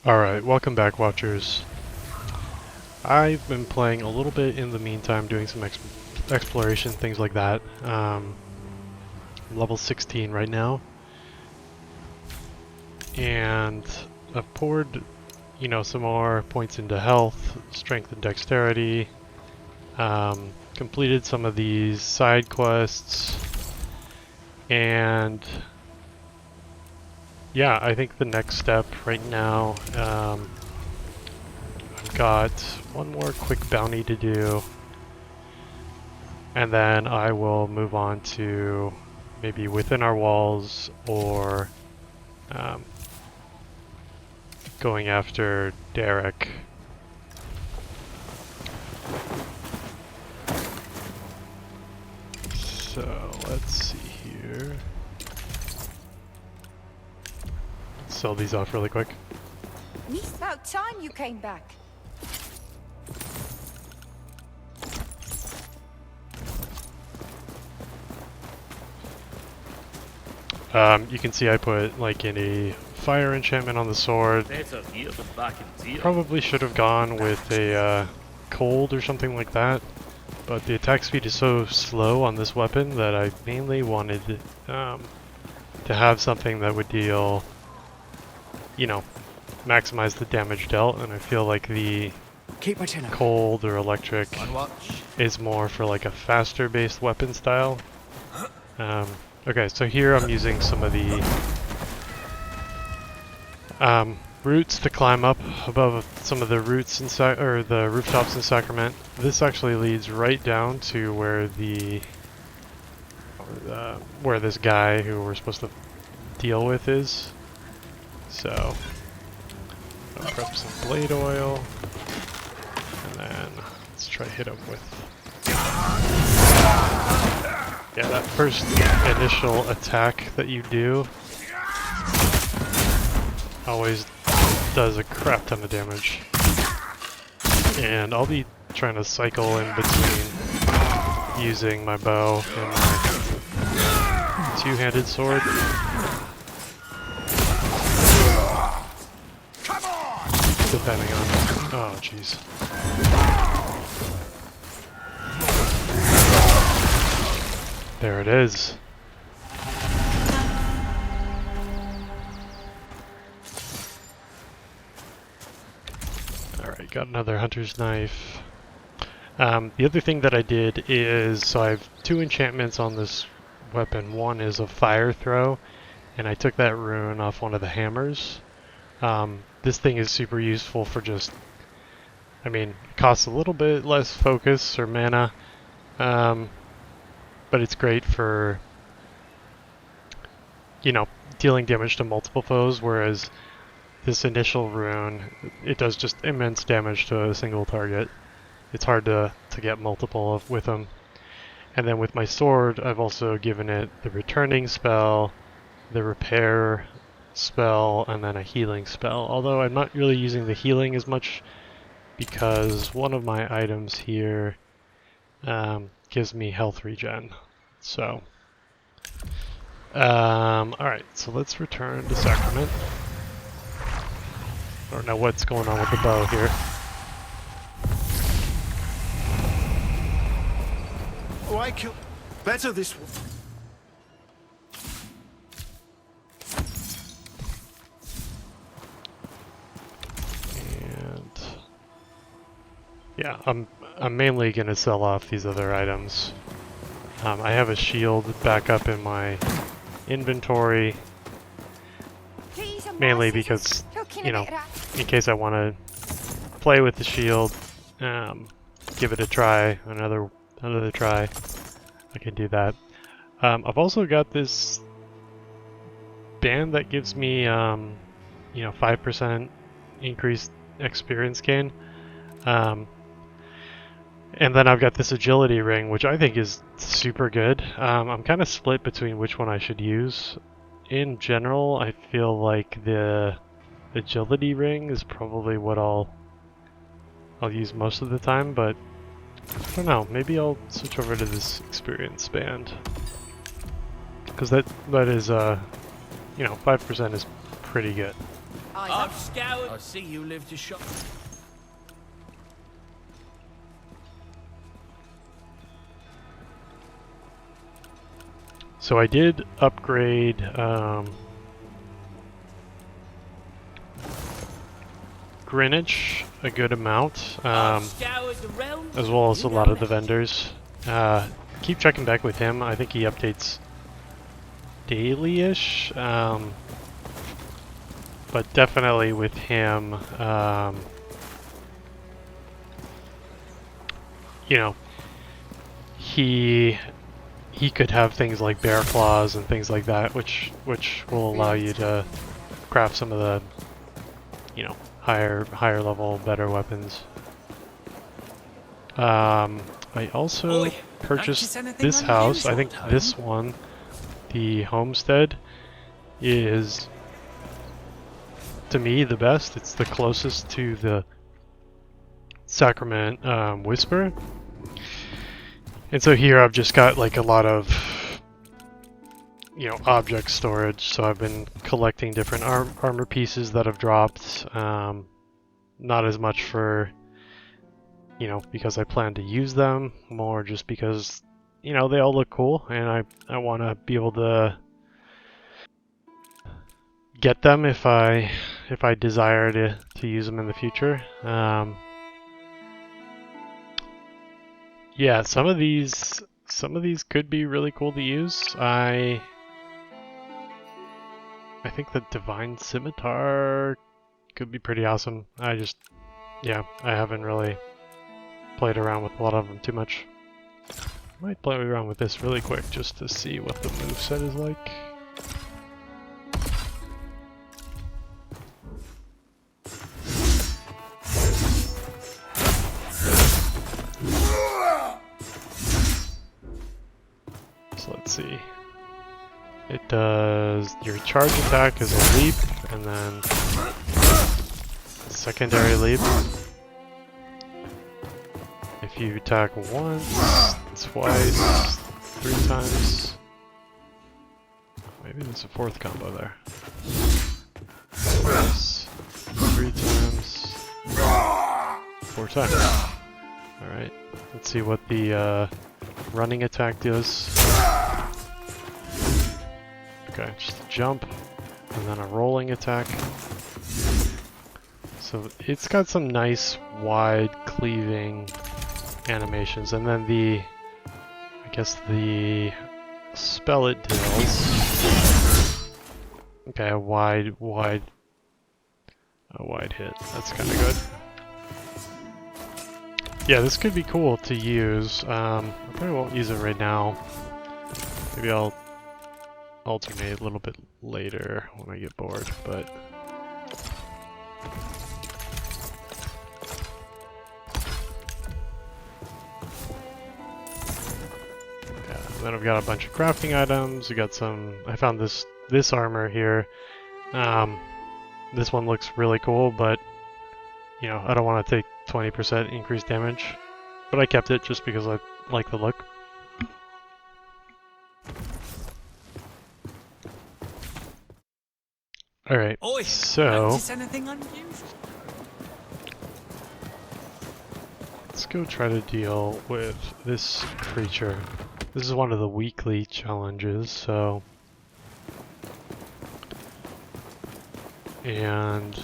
Alright, welcome back, watchers. I've been playing a little bit in the meantime, doing some exploration, things like that. Level 16 right now. And I've poured, some more points into health, strength and dexterity. Completed some of these side quests. And yeah, I think the next step right now, I've got one more quick bounty to do, and then I will move on to maybe within our walls or going after Darak. So let's see here. Sell these off really quick. It's about time you came back. You can see I put like a fire enchantment on the sword. Probably should have gone with a cold or something like that, but the attack speed is so slow on this weapon that I mainly wanted to have something that would deal, maximize the damage dealt, and I feel like the cold or electric is more for like a faster based weapon style. Okay, so here I'm using some of the roots to climb up above some of the roots inside, or the rooftops in Sacrament. This actually leads right down to where where this guy who we're supposed to deal with is. So I'll prep some blade oil, and then let's try to hit him with. Yeah, that first initial attack that you do always does a crap ton of damage. And I'll be trying to cycle in between using my bow and my two-handed sword. Depending on... oh, jeez. There it is. Alright, got another hunter's knife. The other thing that I did is, so I have two enchantments on this weapon. One is a fire throw, and I took that rune off one of the hammers. This thing is super useful for just, it costs a little bit less focus or mana, but it's great for, dealing damage to multiple foes, whereas this initial rune, it does just immense damage to a single target. It's hard to get multiple with them. And then with my sword, I've also given it the returning spell, the repair spell, and then a healing spell. Although I'm not really using the healing as much because one of my items here gives me health regen. So, alright, so let's return to Sacrament. I don't know what's going on with the bow here. Oh, I kill better this one. And yeah, I'm mainly gonna sell off these other items. I have a shield back up in my inventory, mainly because, in case I want to play with the shield, give it a try, another try, I can do that. I've also got this band that gives me, 5% increased experience gain. And then I've got this agility ring, which I think is super good. I'm kind of split between which one I should use. In general, I feel like the agility ring is probably what I'll use most of the time, but I don't know, maybe I'll switch over to this experience band. Because that is, 5% is pretty good. Eyes I've up. scoured. I see you live to shop. So I did upgrade Greenwich a good amount, I've scoured the realm. as well as You a lot know of the that. vendors. Keep checking back with him. I think he updates daily-ish, but definitely with him, you know, he could have things like bear claws and things like that, which will allow you to craft some of the, you know, higher level, better weapons. I also Oi, purchased notice anything this house. I unusual think at home? this one, the homestead, is to me the best. It's the closest to the Sacrament Whisper. And so here I've just got like a lot of, you know, object storage. So I've been collecting different armor pieces that have dropped. Not as much for, you know, because I plan to use them, more just because, you know, they all look cool and I want to be able to get them if I desire to use them in the future. Yeah, some of these could be really cool to use. I think the Divine Scimitar could be pretty awesome. Yeah, I haven't really played around with a lot of them too much. Might play around with this really quick just to see what the moveset is like. So let's see. It does, your charge attack is a leap, and then a secondary leap. If you attack once, twice, 3 times. Maybe there's a 4th combo there. Twice, 3 times, 4 times. Alright, let's see what the running attack does. Okay, just a jump, and then a rolling attack. So it's got some nice wide cleaving animations, and then I guess the spell it deals. Okay, a wide hit. That's kind of good. Yeah, this could be cool to use. I probably won't use it right now. Maybe I'll alternate a little bit later when I get bored, but yeah, then I've got a bunch of crafting items. We got some, I found this armor here. This one looks really cool, but you know, I don't want to take 20% increased damage, but I kept it just because I like the look. Alright, Oi, so notice anything unusual? let's go try to deal with this creature. This is one of the weekly challenges, so... And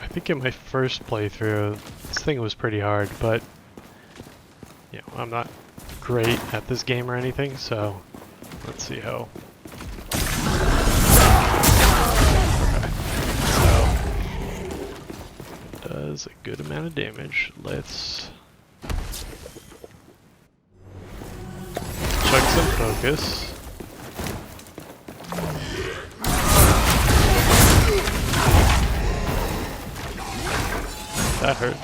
I think in my first playthrough, this thing was pretty hard, but you know, I'm not great at this game or anything, so let's see how. Okay. So it does a good amount of damage. Let's check some focus. That hurt.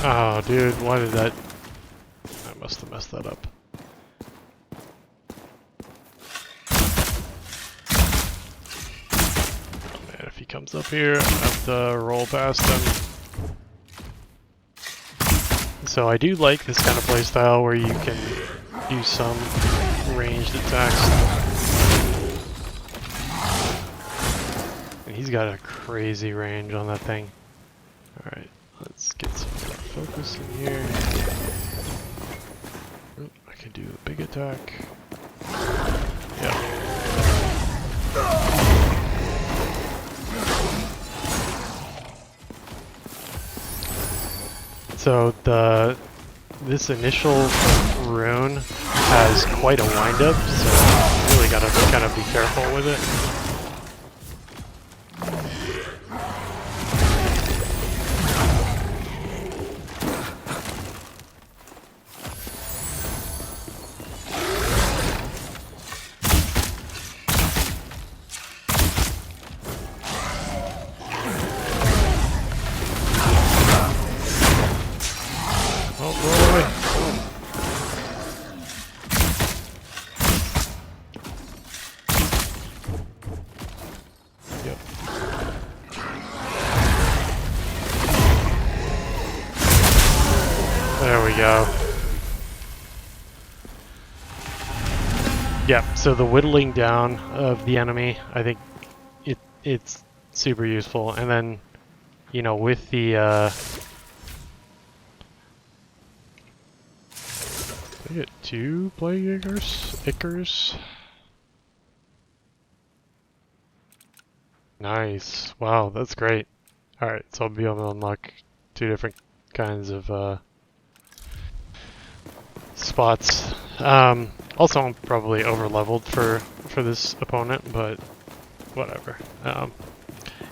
Oh, dude, why did that... I must have messed that up. comes up here, I have to roll past him. So I do like this kind of playstyle where you can do some ranged attacks. And he's got a crazy range on that thing. Alright, let's get some focus in here. Oop, I can do a big attack. Yeah. So this initial rune has quite a windup, so you really gotta kind of be careful with it. There we go. Yeah, so the whittling down of the enemy, I think it's super useful. And then, you know, with the I get 2 plague ickers. Nice. Wow, that's great. Alright, so I'll be able to unlock 2 different kinds of spots. Also, I'm probably over leveled for this opponent, but whatever.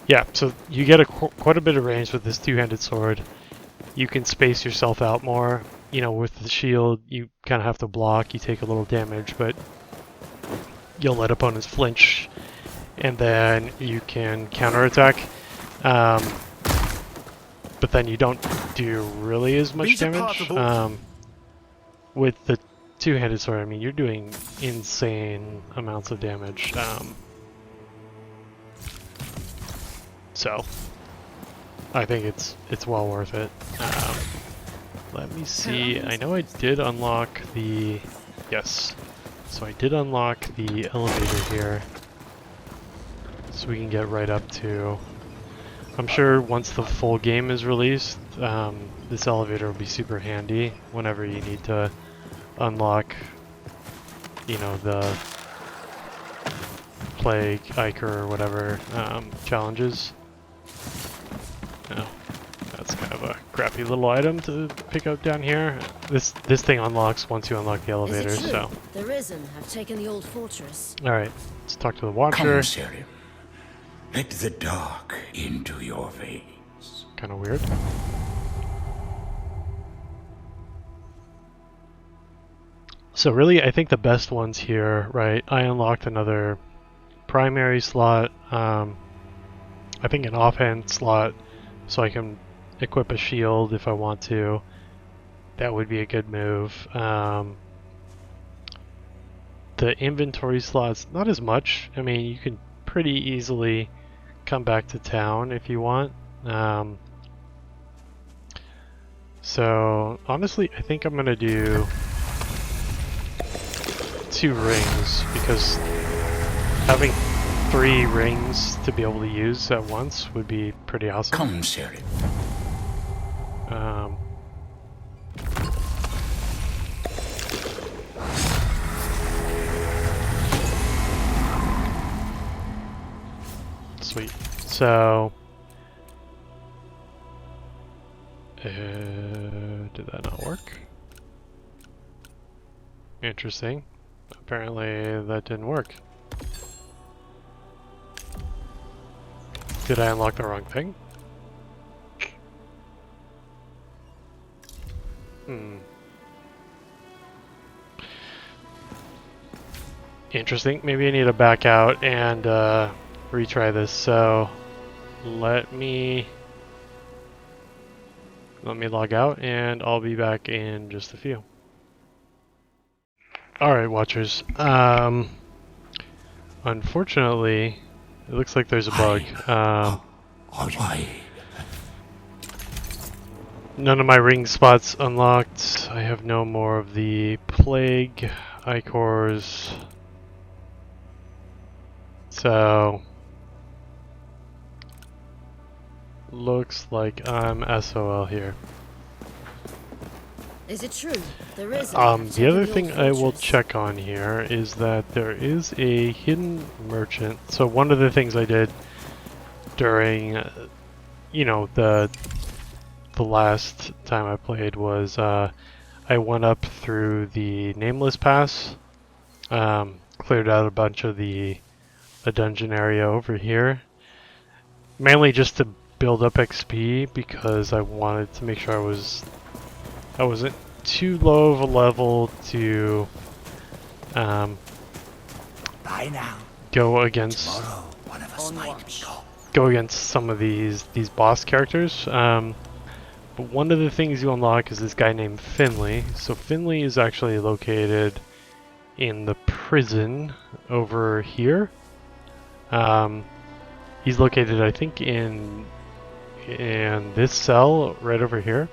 Yeah, so you get quite a bit of range with this two-handed sword. You can space yourself out more. You know, with the shield, you kind of have to block. You take a little damage, but you'll let opponents flinch, and then you can counterattack. But then you don't do really as much damage. With the two-handed sword, I mean, you're doing insane amounts of damage. So, I think it's well worth it. Let me see. I know I did unlock the... Yes. So I did unlock the elevator here. So we can get right up to... I'm sure once the full game is released, this elevator will be super handy whenever you need to unlock, you know, the plague, Iker, or whatever challenges. Oh, that's kind of a crappy little item to pick up down here. This thing unlocks once you unlock the elevator. Is it true? So The Risen have taken the old fortress. all right, let's talk to the Watcher. Commissary, let the dark into your veins. Kind of weird. So really, I think the best ones here, right? I unlocked another primary slot. I think an offhand slot, so I can equip a shield if I want to. That would be a good move. The inventory slots, not as much. I mean, you can pretty easily come back to town if you want. So honestly, I think I'm gonna do 2 rings, because having 3 rings to be able to use at once would be pretty awesome. Commissary. Sweet. So did that not work? Interesting. Apparently that didn't work. Did I unlock the wrong thing? Interesting. Maybe I need to back out and retry this. So let me log out, and I'll be back in just a few. Alright, Watchers. Unfortunately, It looks like there's a bug. Why? None of my ring spots unlocked. I have no more of the plague icors. So looks like I'm SOL here. Is it true? There is. The other thing I will check on here is that there is a hidden merchant. So one of the things I did during, you know, the last time I played was I went up through the Nameless Pass, cleared out a bunch of the dungeon area over here, mainly just to build up XP because I wanted to make sure I wasn't too low of a level to By now, go against tomorrow, one of us might be gone. go against some of these boss characters. But one of the things you unlock is this guy named Finley. So Finley is actually located in the prison over here. He's located, I think, in this cell right over here.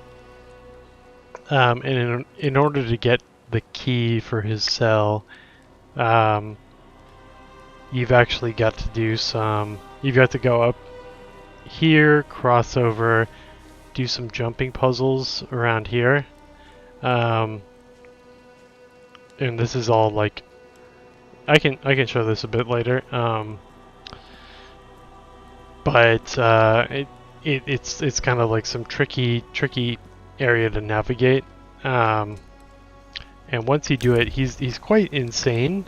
And in order to get the key for his cell, you've actually got to do some. You've got to go up here, cross over, do some jumping puzzles around here. And this is all like I can show this a bit later. But it's kind of like some tricky area to navigate. And once you do it, he's quite insane.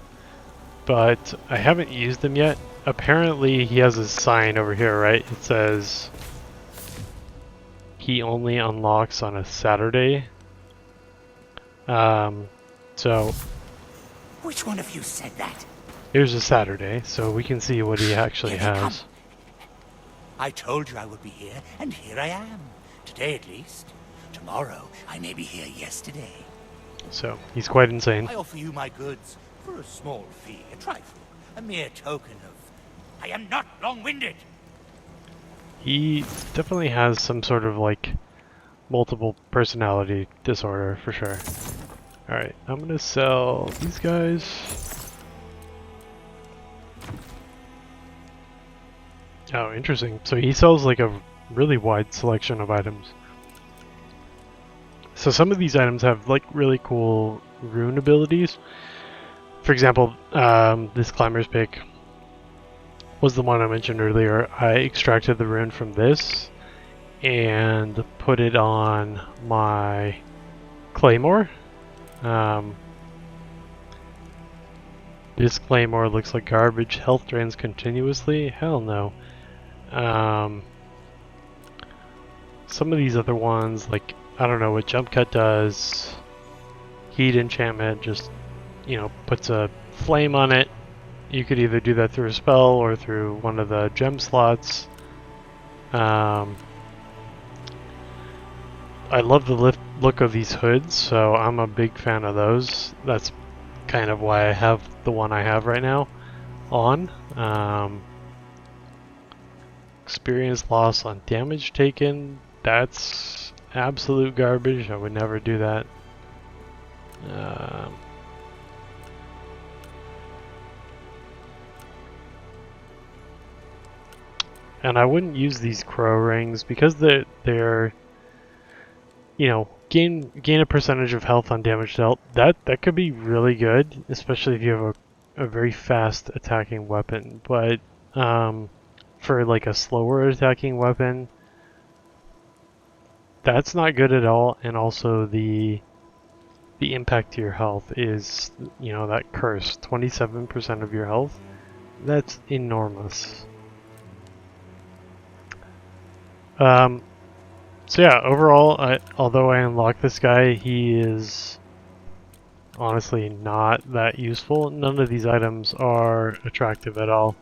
But I haven't used him yet. Apparently he has a sign over here, right? It says he only unlocks on a Saturday. So Which one of you said that? here's a Saturday, so we can see what he actually Here they come. has. I told you I would be here, and here I am. Today at least. Tomorrow, I may be here yesterday. So he's quite insane. I offer you my goods for a small fee, a trifle, a mere token of... I am not long-winded! He definitely has some sort of like multiple personality disorder for sure. Alright, I'm gonna sell these guys. Oh, interesting. So he sells like a really wide selection of items. So some of these items have like really cool rune abilities. For example, this climber's pick was the one I mentioned earlier. I extracted the rune from this and put it on my claymore. This claymore looks like garbage. Health drains continuously. Hell no. Some of these other ones, like, I don't know what jump cut does. Heat enchantment just, you know, puts a flame on it. You could either do that through a spell or through one of the gem slots. I love the look of these hoods, so I'm a big fan of those. That's kind of why I have the one I have right now on. Experience loss on damage taken. That's absolute garbage. I would never do that. And I wouldn't use these crow rings because they're you know, gain a percentage of health on damage dealt. That could be really good, especially if you have a very fast attacking weapon. But for like a slower attacking weapon, that's not good at all. And also the impact to your health is, you know, that curse, 27% of your health. That's enormous. So yeah, overall, although I unlocked this guy, he is honestly not that useful. None of these items are attractive at all.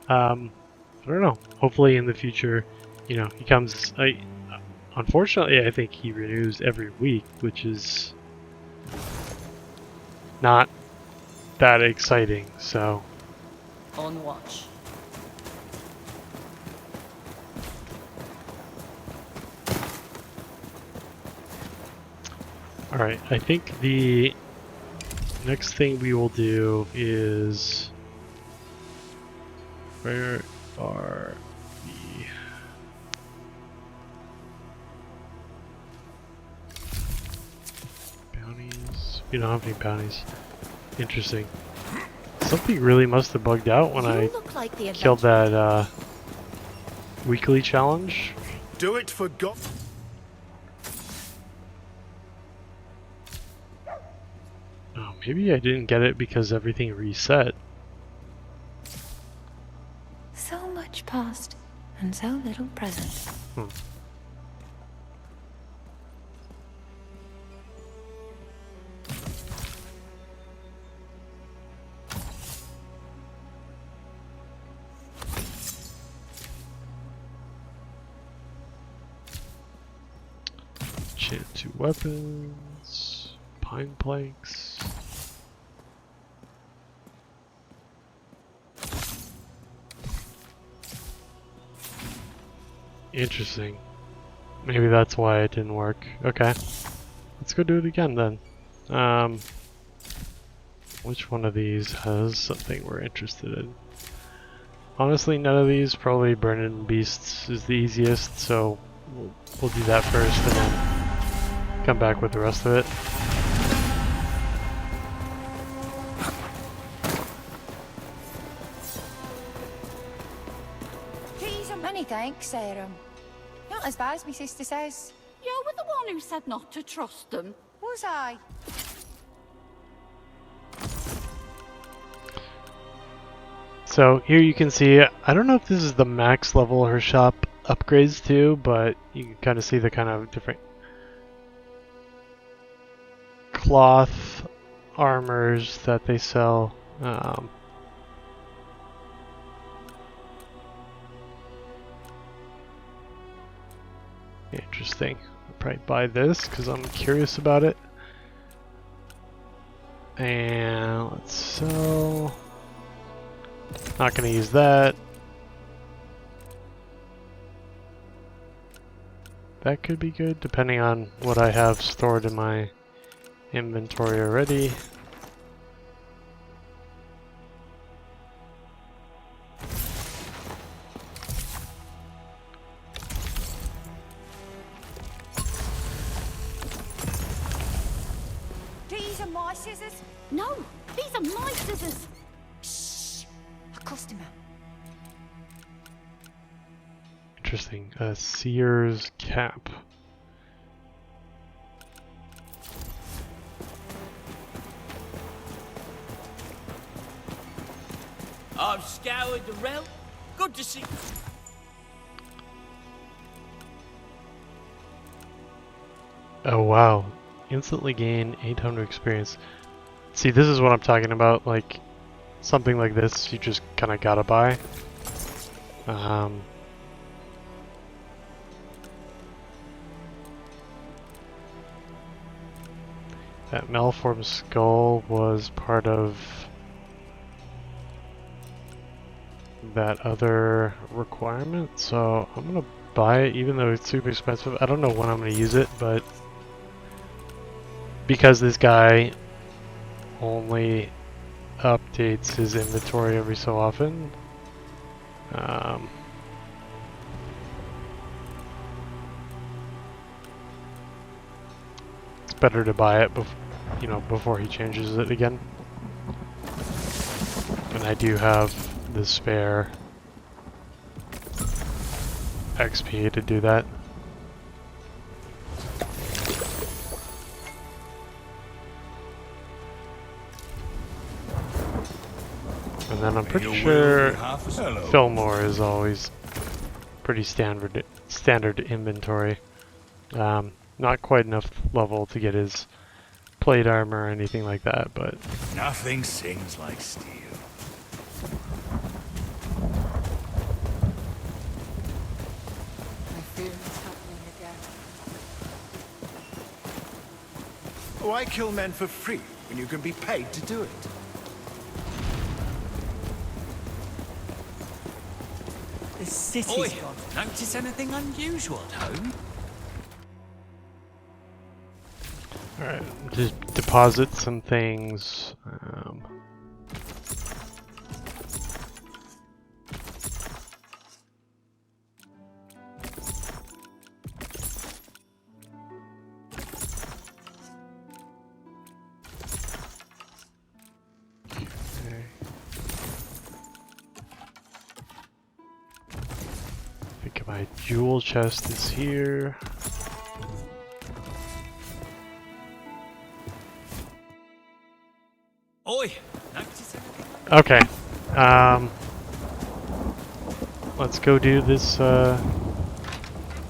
I don't know. Hopefully in the future, you know, he comes... Unfortunately, I think he renews every week, which is not that exciting, so... On watch. Alright, I think the next thing we will do is... Where are the... Bounties? We don't have any bounties. Interesting. Something really must have bugged out when I look like the killed that weekly challenge. Do it for God. Oh, maybe I didn't get it because everything reset. So much past and so little present. Enchant 2 weapons, pine planks. Interesting. Maybe that's why it didn't work. Okay. Let's go do it again then. Which one of these has something we're interested in? Honestly, none of these. Probably Burning Beasts is the easiest, so we'll do that first and then come back with the rest of it. Many thanks, Sarah. Not as bad as my sister says. You were the one who said not to trust them. Was I? So here you can see, I don't know if this is the max level her shop upgrades to, but you can kind of see the kind of different cloth armors that they sell. Interesting. I'll probably buy this because I'm curious about it. And let's sell. Not going to use that. That could be good depending on what I have stored in my inventory already. These are my scissors. No, these are my scissors. Shh. A customer. Interesting. A seer's cap. I've scoured the realm. Good to see. Oh wow. Instantly gain 800 experience. See, this is what I'm talking about. Like, something like this, you just kind of gotta buy. That malformed skull was part of that other requirement, so I'm gonna buy it even though it's super expensive. I don't know when I'm gonna use it, but because this guy only updates his inventory every so often, it's better to buy it before he changes it again. And I do have the spare XP to do that. And then I'm pretty sure Fillmore is always pretty standard inventory. Not quite enough level to get his plate armor or anything like that, but Nothing sings like steel. I fear it's happening again. Why kill men for free when you can be paid to do it? The city's Oi, gone. notice anything unusual at home? Alright, just deposit some things. Okay. I think my jewel chest is here. Oi! Okay. Let's go do this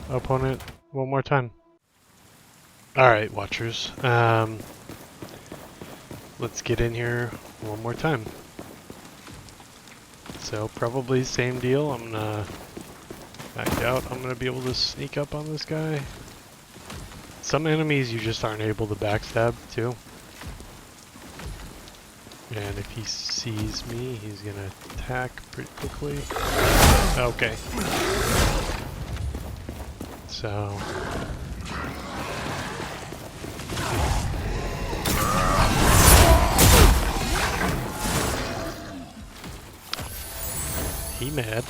opponent one more time. Alright, watchers. Let's get in here one more time. So probably same deal. I'm gonna back out. I'm gonna be able to sneak up on this guy. Some enemies you just aren't able to backstab too. And if he sees me, he's gonna attack pretty quickly. Okay. So... he mad.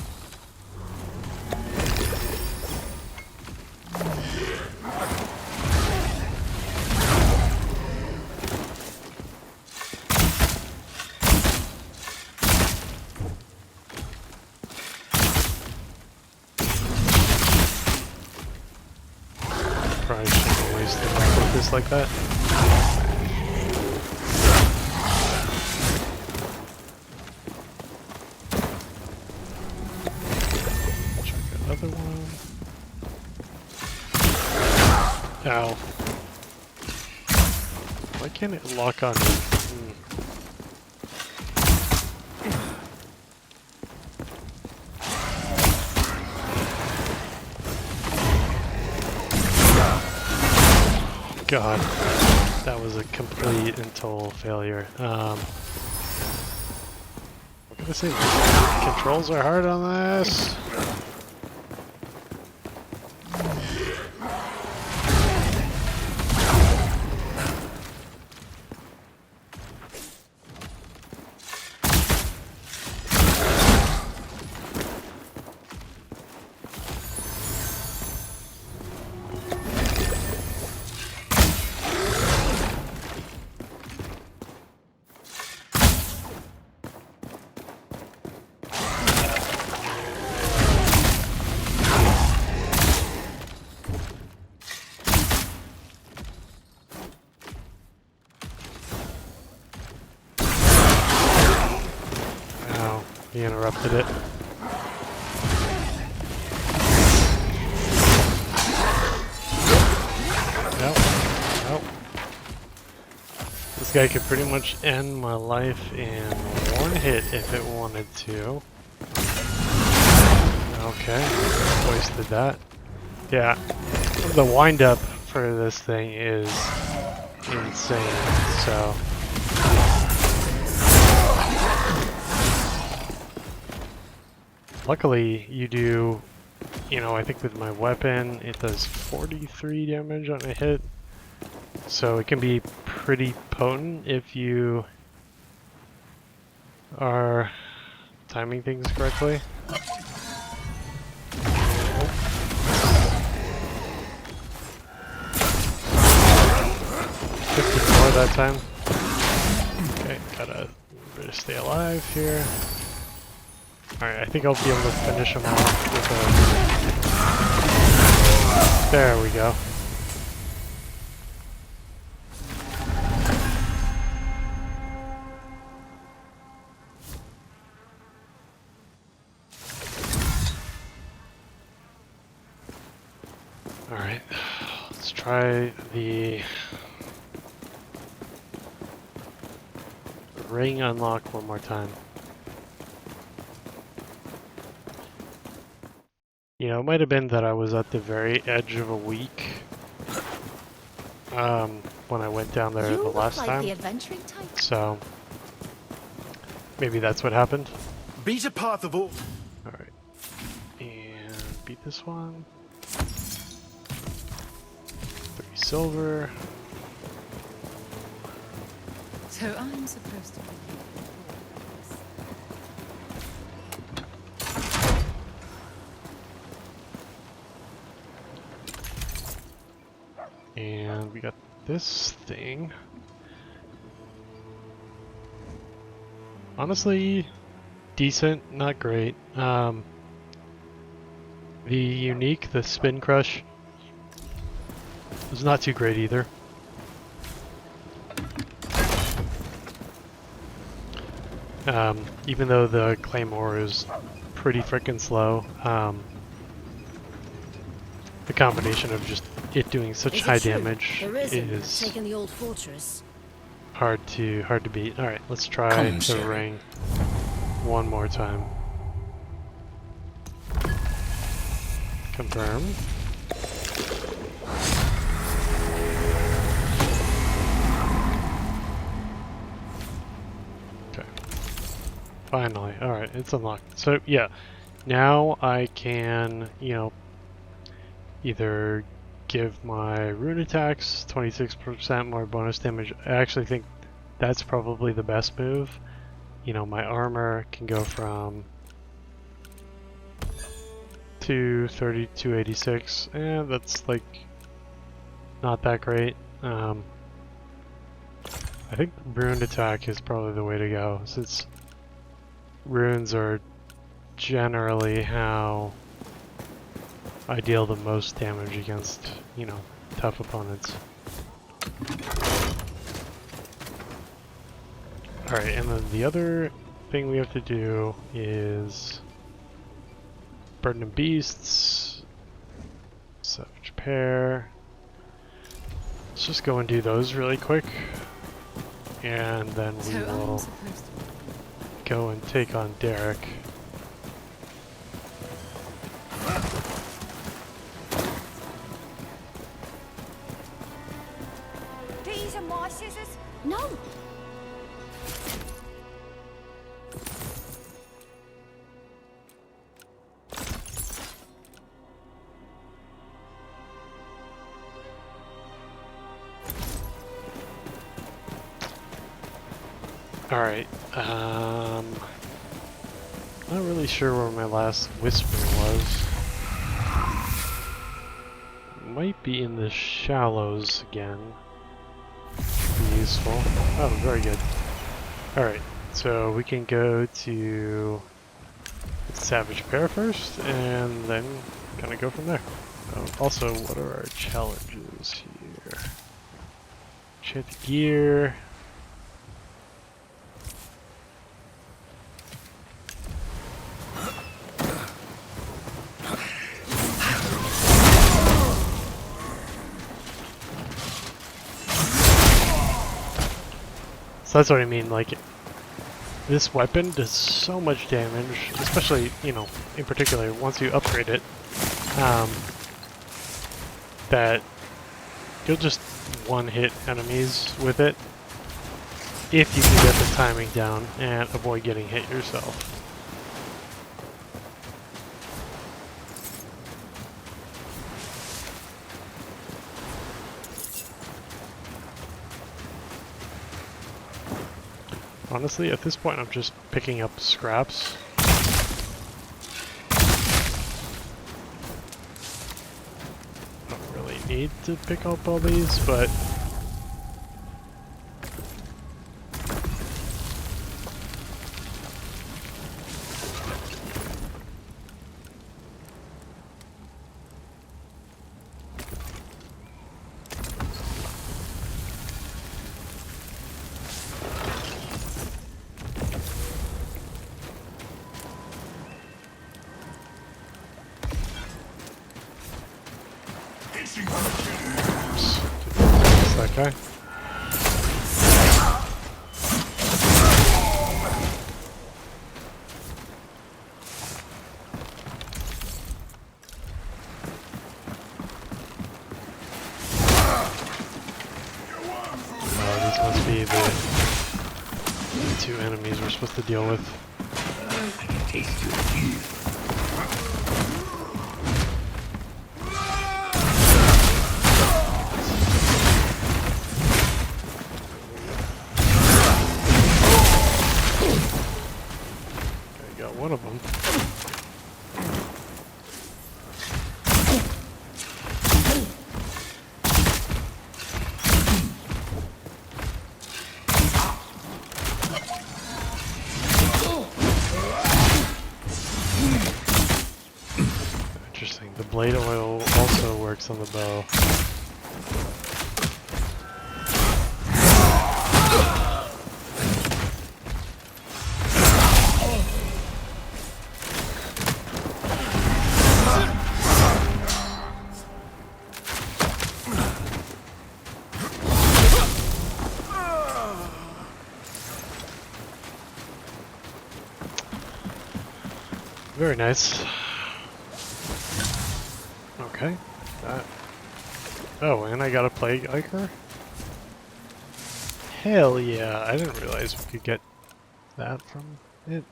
Probably shouldn't waste the focus like that. Check another one. Ow. Why can't it lock on me? God, that was a complete and total failure. What can I say? Controls are hard on this. He interrupted it. Nope. Nope. This guy could pretty much end my life in one hit if it wanted to. Okay. Wasted that. Yeah. The wind-up for this thing is insane, so... Luckily, you do, you know, I think with my weapon, it does 43 damage on a hit. So it can be pretty potent if you are timing things correctly. 54 that time. Okay, gotta better stay alive here. Alright, I think I'll be able to finish him off with a... There we go. Alright, let's try the ring unlock one more time. You know, it might have been that I was at the very edge of a week when I went down there the last time. The adventuring type. So maybe that's what happened. Beat a path of all. Alright. And beat this one. 3 silver. So I'm supposed to be And we got this thing. Honestly, decent, not great. The unique, the spin crush, was not too great either. Even though the claymore is pretty freaking slow, the combination of just it doing such Is it high true? damage The Risen have is taken the old fortress. hard to beat. All right, let's try Come, the Sarah. ring one more time. Confirm. Okay. Finally. All right, it's unlocked. So yeah, now I can, you know, either give my rune attacks 26% more bonus damage. I actually think that's probably the best move. You know, my armor can go from 230 to 286, and that's like not that great. I think rune attack is probably the way to go, since runes are generally how I deal the most damage against, you know, tough opponents. Alright, and then the other thing we have to do is Burden of Beasts, Savage Pair. Let's just go and do those really quick, and then we So I'm will supposed to be go and take on Darak. These are my scissors. No! Alright, not really sure where my last whisper was. Might be in the shallows again. Be useful. Oh, very good. Alright, so we can go to Savage Pair first, and then kind of go from there. Also, what are our challenges here? Check the gear. So that's what I mean, like, this weapon does so much damage, especially, you know, in particular, once you upgrade it, that you'll just one-hit enemies with it, if you can get the timing down and avoid getting hit yourself. Honestly, at this point, I'm just picking up scraps. Don't really need to pick up all these, but that guy. These must be the two enemies we're supposed to deal with. one of them. Interesting. The blade oil also works on the bow. Very nice. Okay. Oh, and I got a plague ichor? Hell yeah, I didn't realize we could get that from it.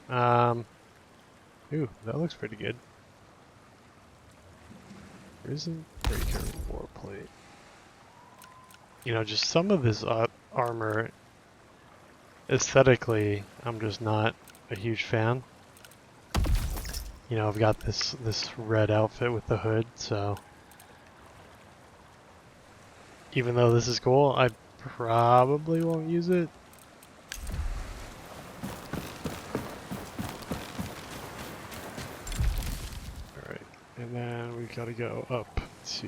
Ooh, that looks pretty good. Risen Breaker Warplate. You know, just some of this armor, aesthetically, I'm just not a huge fan. You know, I've got this red outfit with the hood, so even though this is cool, I probably won't use it. Alright, and then we've got to go up to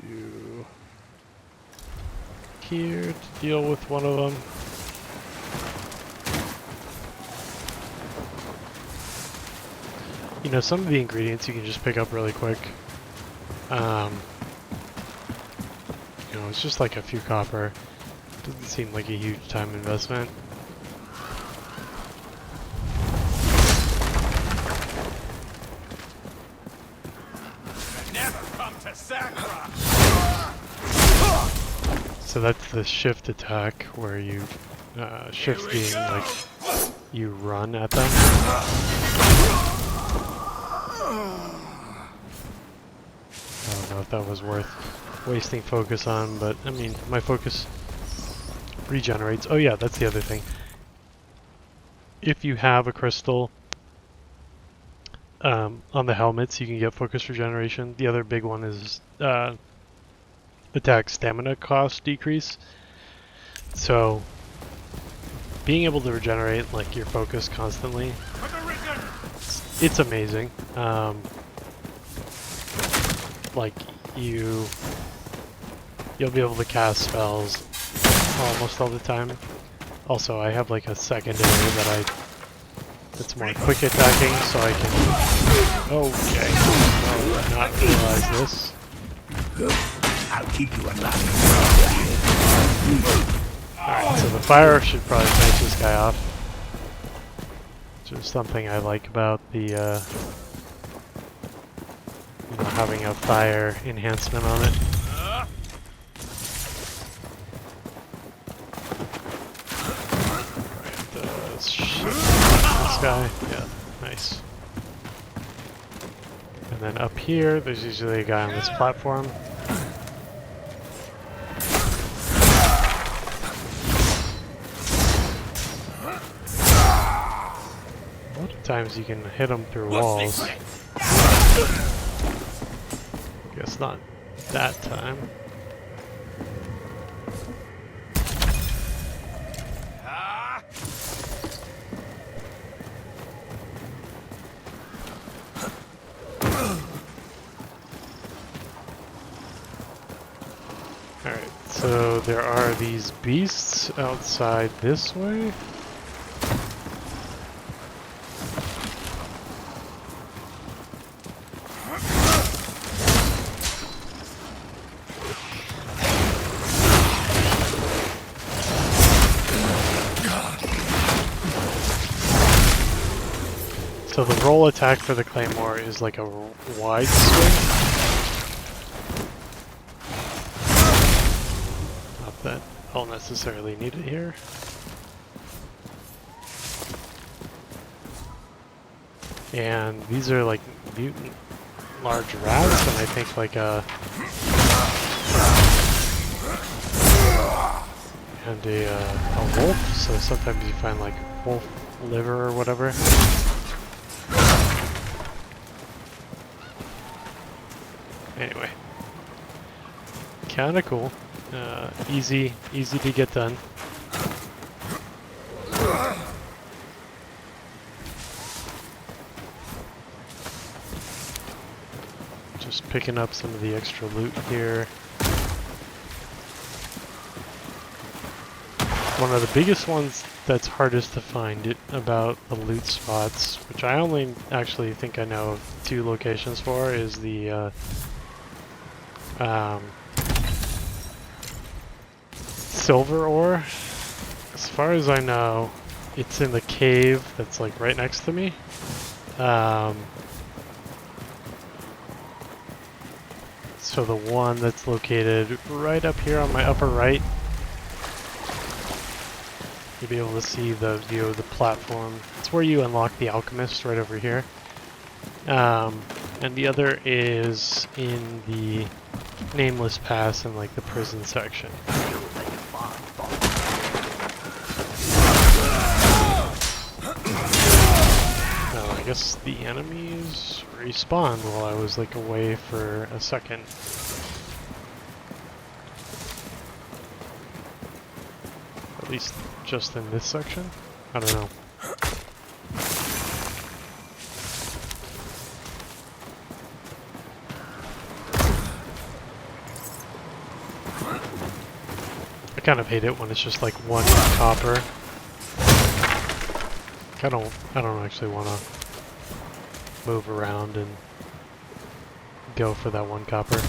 here to deal with one of them. You know, some of the ingredients you can just pick up really quick. You know, it's just like a few copper. Doesn't seem like a huge time investment. Never come to Sakura. So that's the shift attack, where you shift being like you run at them. I don't know if that was worth wasting focus on, but I mean, my focus regenerates. Oh yeah, that's the other thing. If you have a crystal on the helmets, you can get focus regeneration. The other big one is attack stamina cost decrease. So being able to regenerate like your focus constantly, it's amazing. Like you'll be able to cast spells almost all the time. Also, I have like a secondary that's more quick attacking, so I can. Okay, I did not realize this. I'll keep you alive. Alright, so the fire should probably finish this guy off. Which is something I like about the, you know, having a fire enhancement on it. Right, this guy, yeah, nice. And then up here, there's usually a guy on this platform. A lot of times you can hit them through walls. Guess not that time. Alright, so there are these beasts outside this way. So the roll attack for the claymore is like a wide swing. Not that I'll necessarily need it here. And these are like mutant large rats, and I think like a wolf. So sometimes you find like wolf liver or whatever. Anyway. Kinda cool. Easy to get done. Just picking up some of the extra loot here. One of the biggest ones that's hardest to find about the loot spots, which I only actually think I know of 2 locations for, is the silver ore. As far as I know, it's in the cave that's like right next to me. So the one that's located right up here on my upper right, you'll be able to see the view of the platform. It's where you unlock the alchemist right over here. And the other is in the nameless pass in like the prison section. I guess the enemies respawned while I was like away for a second. At least just in this section? I don't know. I kind of hate it when it's just like 1 copper. I don't actually want to move around and go for that 1 copper.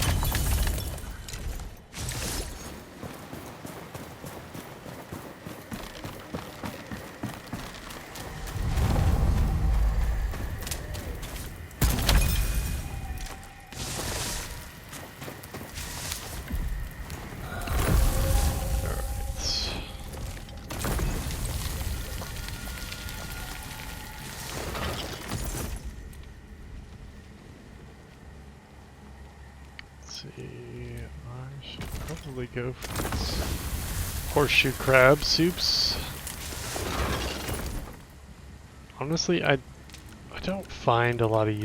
I should probably go for this horseshoe crab soups. Honestly, I don't find a lot of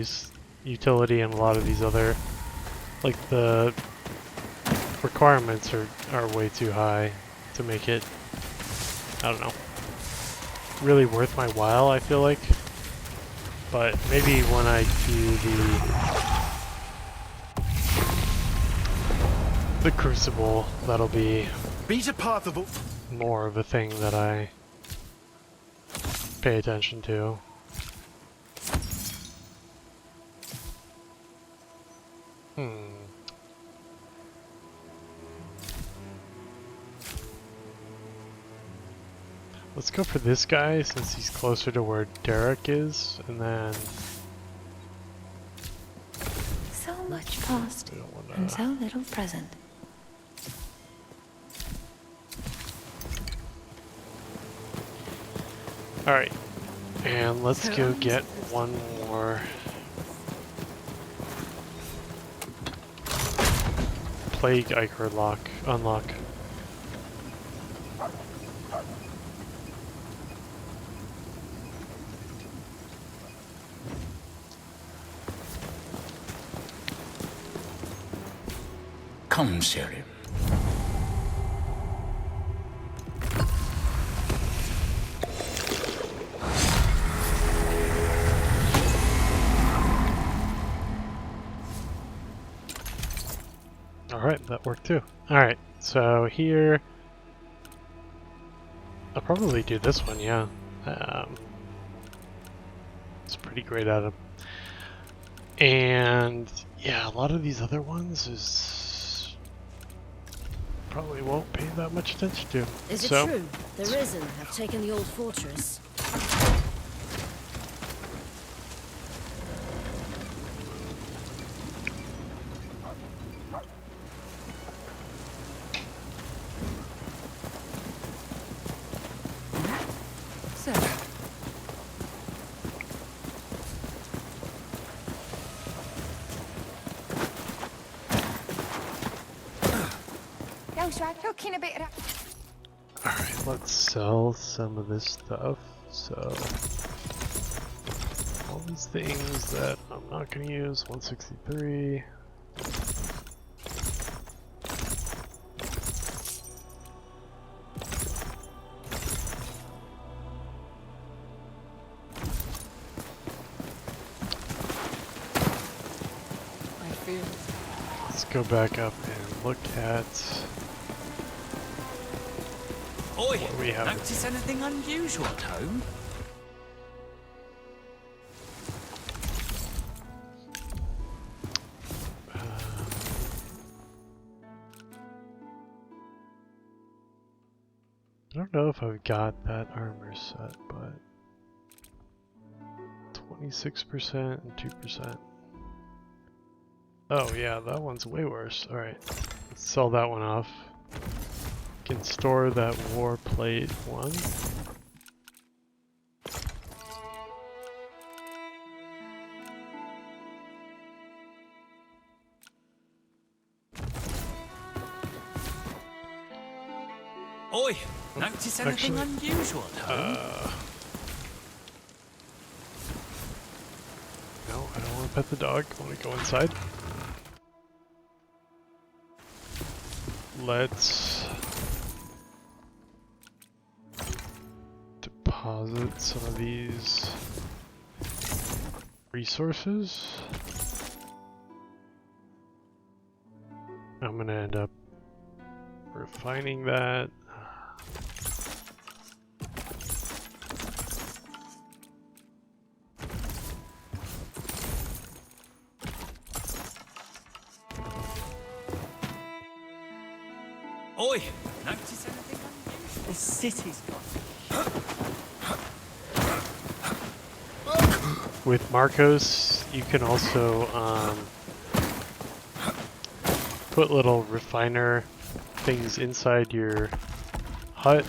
utility in a lot of these other, like the requirements are way too high to make it, I don't know, really worth my while, I feel like. But maybe when I do the Crucible, that'll be Beat a path of more of a thing that I pay attention to. Let's go for this guy since he's closer to where Darak is, and then So much past and so little present. Alright, and let's go get one more Plague Ichor unlock. Come, Siri. Alright, that worked too. Alright, so here I'll probably do this one, yeah. It's pretty great at them. And yeah, a lot of these other ones is probably won't pay that much attention to. Is it true? The Risen have taken the old fortress. Alright, let's sell some of this stuff. So, all these things that I'm not going to use, 163. Let's go back up and look at Oi, what we have. notice anything unusual at home? I don't know if I've got that armor set, but 26% and 2%. Oh yeah, that one's way worse. Alright, let's sell that one off. Can store that war plate one. Oi, notice anything Actually, unusual at home? No, I don't want to pet the dog. I want to go inside. Let's deposit some of these resources. I'm gonna end up refining that. Oi, notice anything unusual? This city's got With Marcos, you can also put little refiner things inside your hut,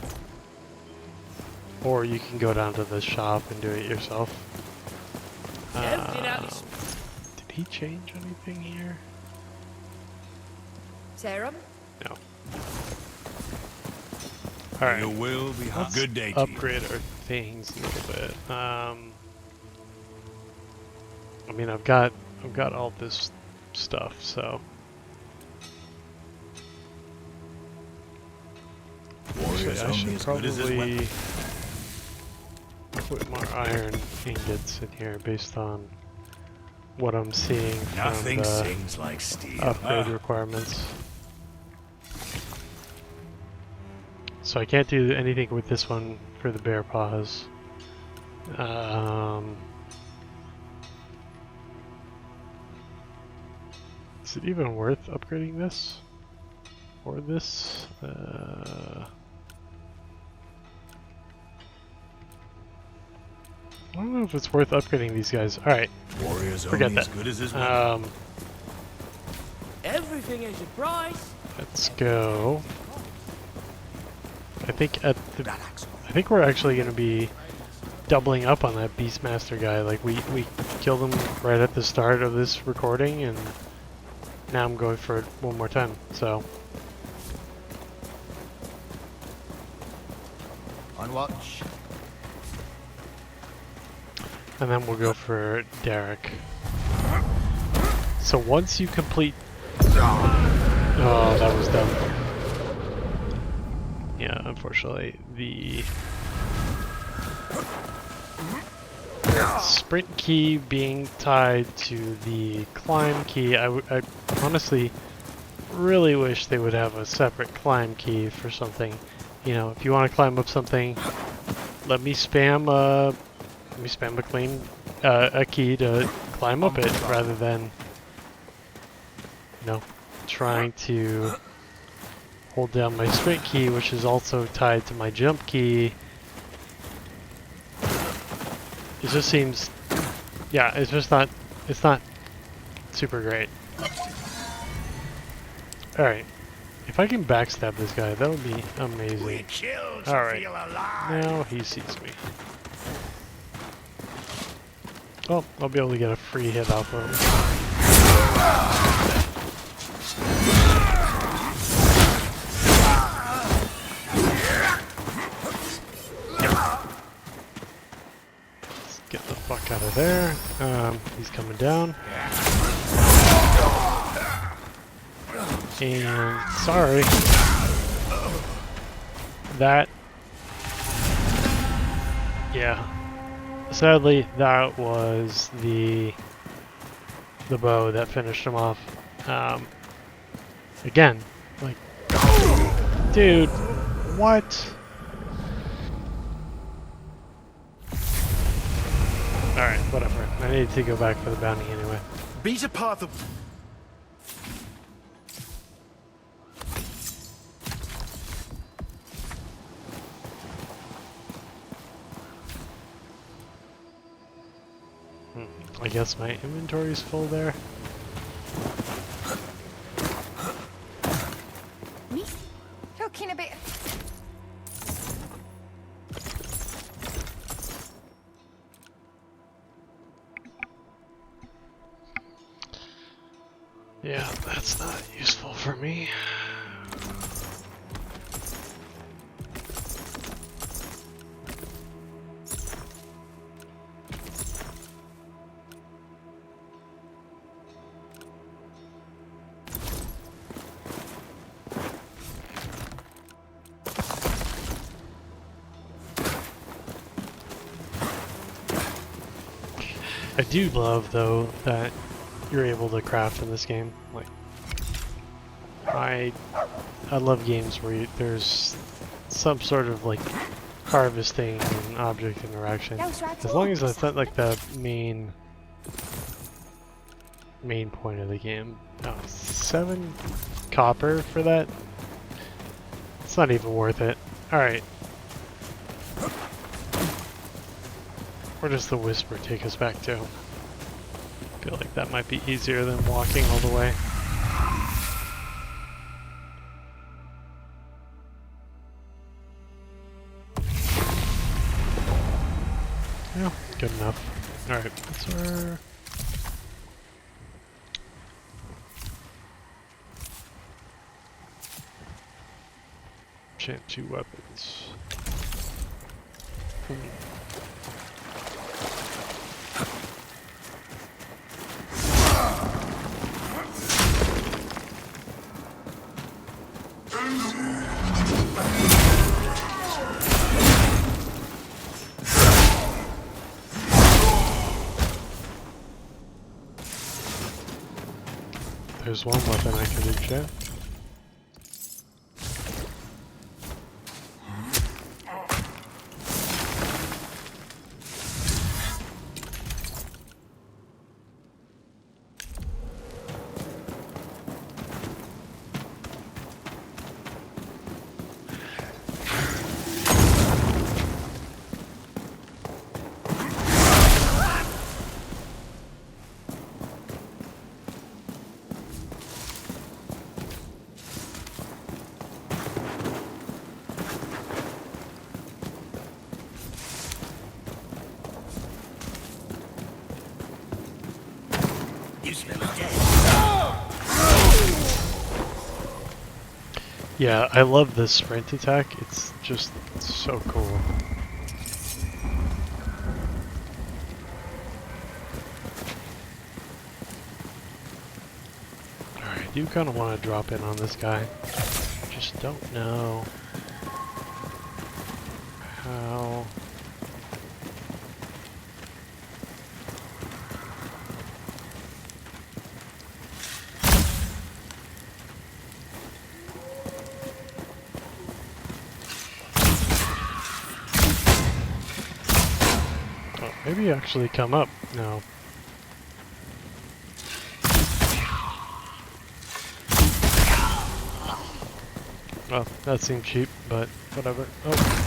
or you can go down to the shop and do it yourself. Did he change anything here? Serum? No. Alright, You will be hot. let's Good day to you. upgrade our things a little bit. I mean, I've got all this stuff, so Warriors I only should as good as his probably weapon. put more iron ingots in here based on what I'm seeing from Nothing the sings like steel. upgrade requirements. So I can't do anything with this one for the bear paws. Is it even worth upgrading this? Or this? I don't know if it's worth upgrading these guys. Alright, Warriors forget only as that. good as his weapon. Everything has a price. Let's go. I think at the Darak's I think we're actually going to be doubling up on that Beastmaster guy. Like we killed him right at the start of this recording, and now I'm going for it one more time. So On watch. and then we'll go for Darak. So once you complete, oh, that was dumb. Yeah, unfortunately, the sprint key being tied to the climb key, I honestly really wish they would have a separate climb key for something. You know, if you want to climb up something, let me spam a key to climb up it, rather than, you know, trying to hold down my sprint key, which is also tied to my jump key. It just seems, yeah, it's just not, it's not super great. Alright, if I can backstab this guy, that would be amazing. Alright, now he sees me. Oh, I'll be able to get a free hit off of him. Get the fuck out of there. He's coming down. And sorry. That, yeah. Sadly, that was the bow that finished him off. Again, like, dude, what? Alright, whatever. I need to go back for the bounty anyway. Beat a path of... I guess my inventory's full there. Talking a bit. Yeah, that's not useful for me. I do love, though, that you're able to craft in this game. Like, I love games where there's some sort of like harvesting and object interaction. As long as that's not like the main point of the game. Oh, 7 copper for that? It's not even worth it. Alright. Where does the whisper take us back to? I feel like that might be easier than walking all the way. Yeah, good enough. Alright, that's our... Enchant 2 weapons. There's one weapon I can enchant. Yeah, I love this sprint attack. It's just so cool. Alright, I do kind of want to drop in on this guy. Just don't know how. Maybe actually come up. No. Well, that seemed cheap, but whatever. Oh.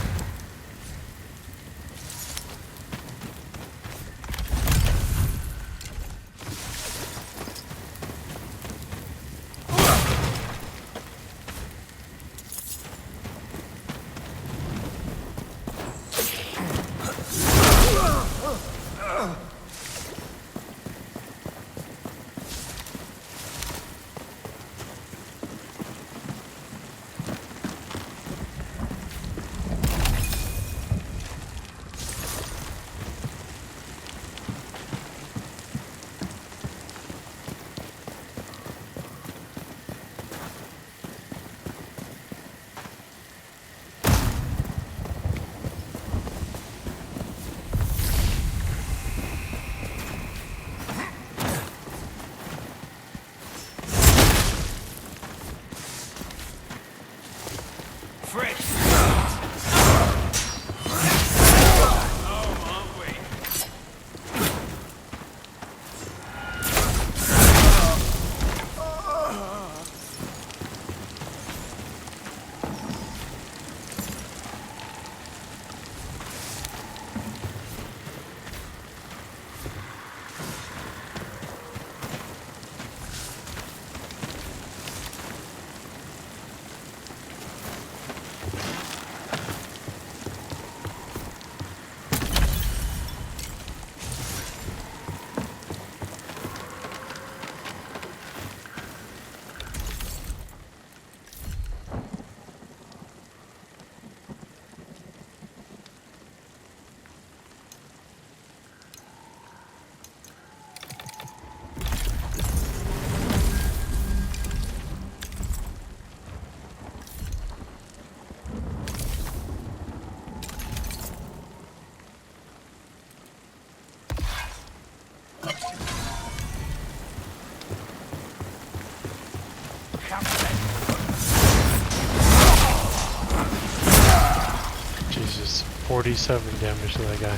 Jesus, 47 damage to that guy.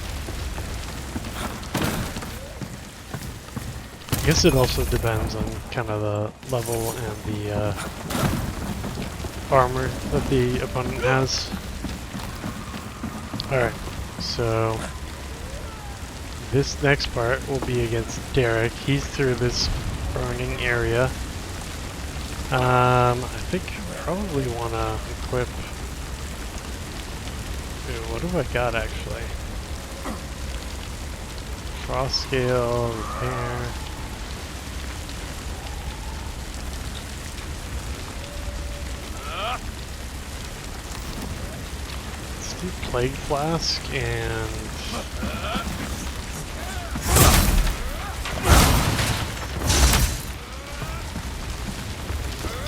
I guess it also depends on kind of the level and the armor that the opponent has. Alright, so this next part will be against Darak. He's through this burning area. I think I probably want to equip... Ooh, what have I got actually? Frost scale, repair... Plague Flask and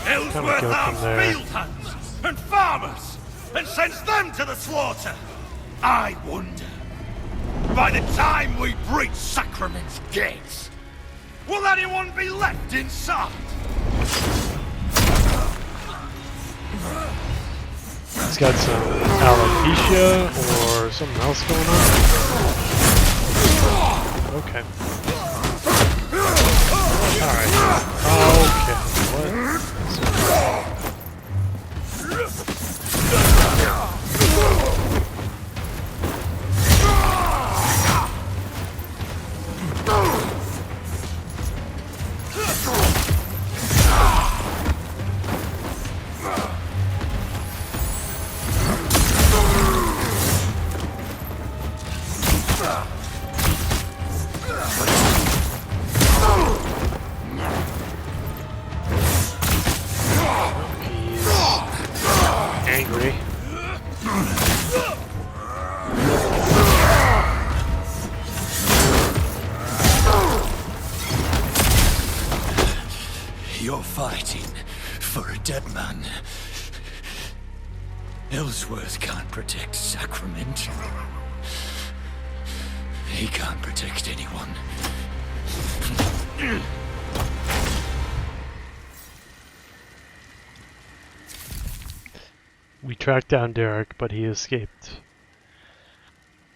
Ellsworth arms field hands and farmers and sends them to the slaughter. I wonder, by the time we breach Sacrament's gates, will anyone be left inside? He's got some alopecia or something else going on. Okay. Alright. Okay. What? Angry. You're fighting for a dead man. Ellsworth can't protect Sacrament. He can't protect anyone. We tracked down Darak, but he escaped.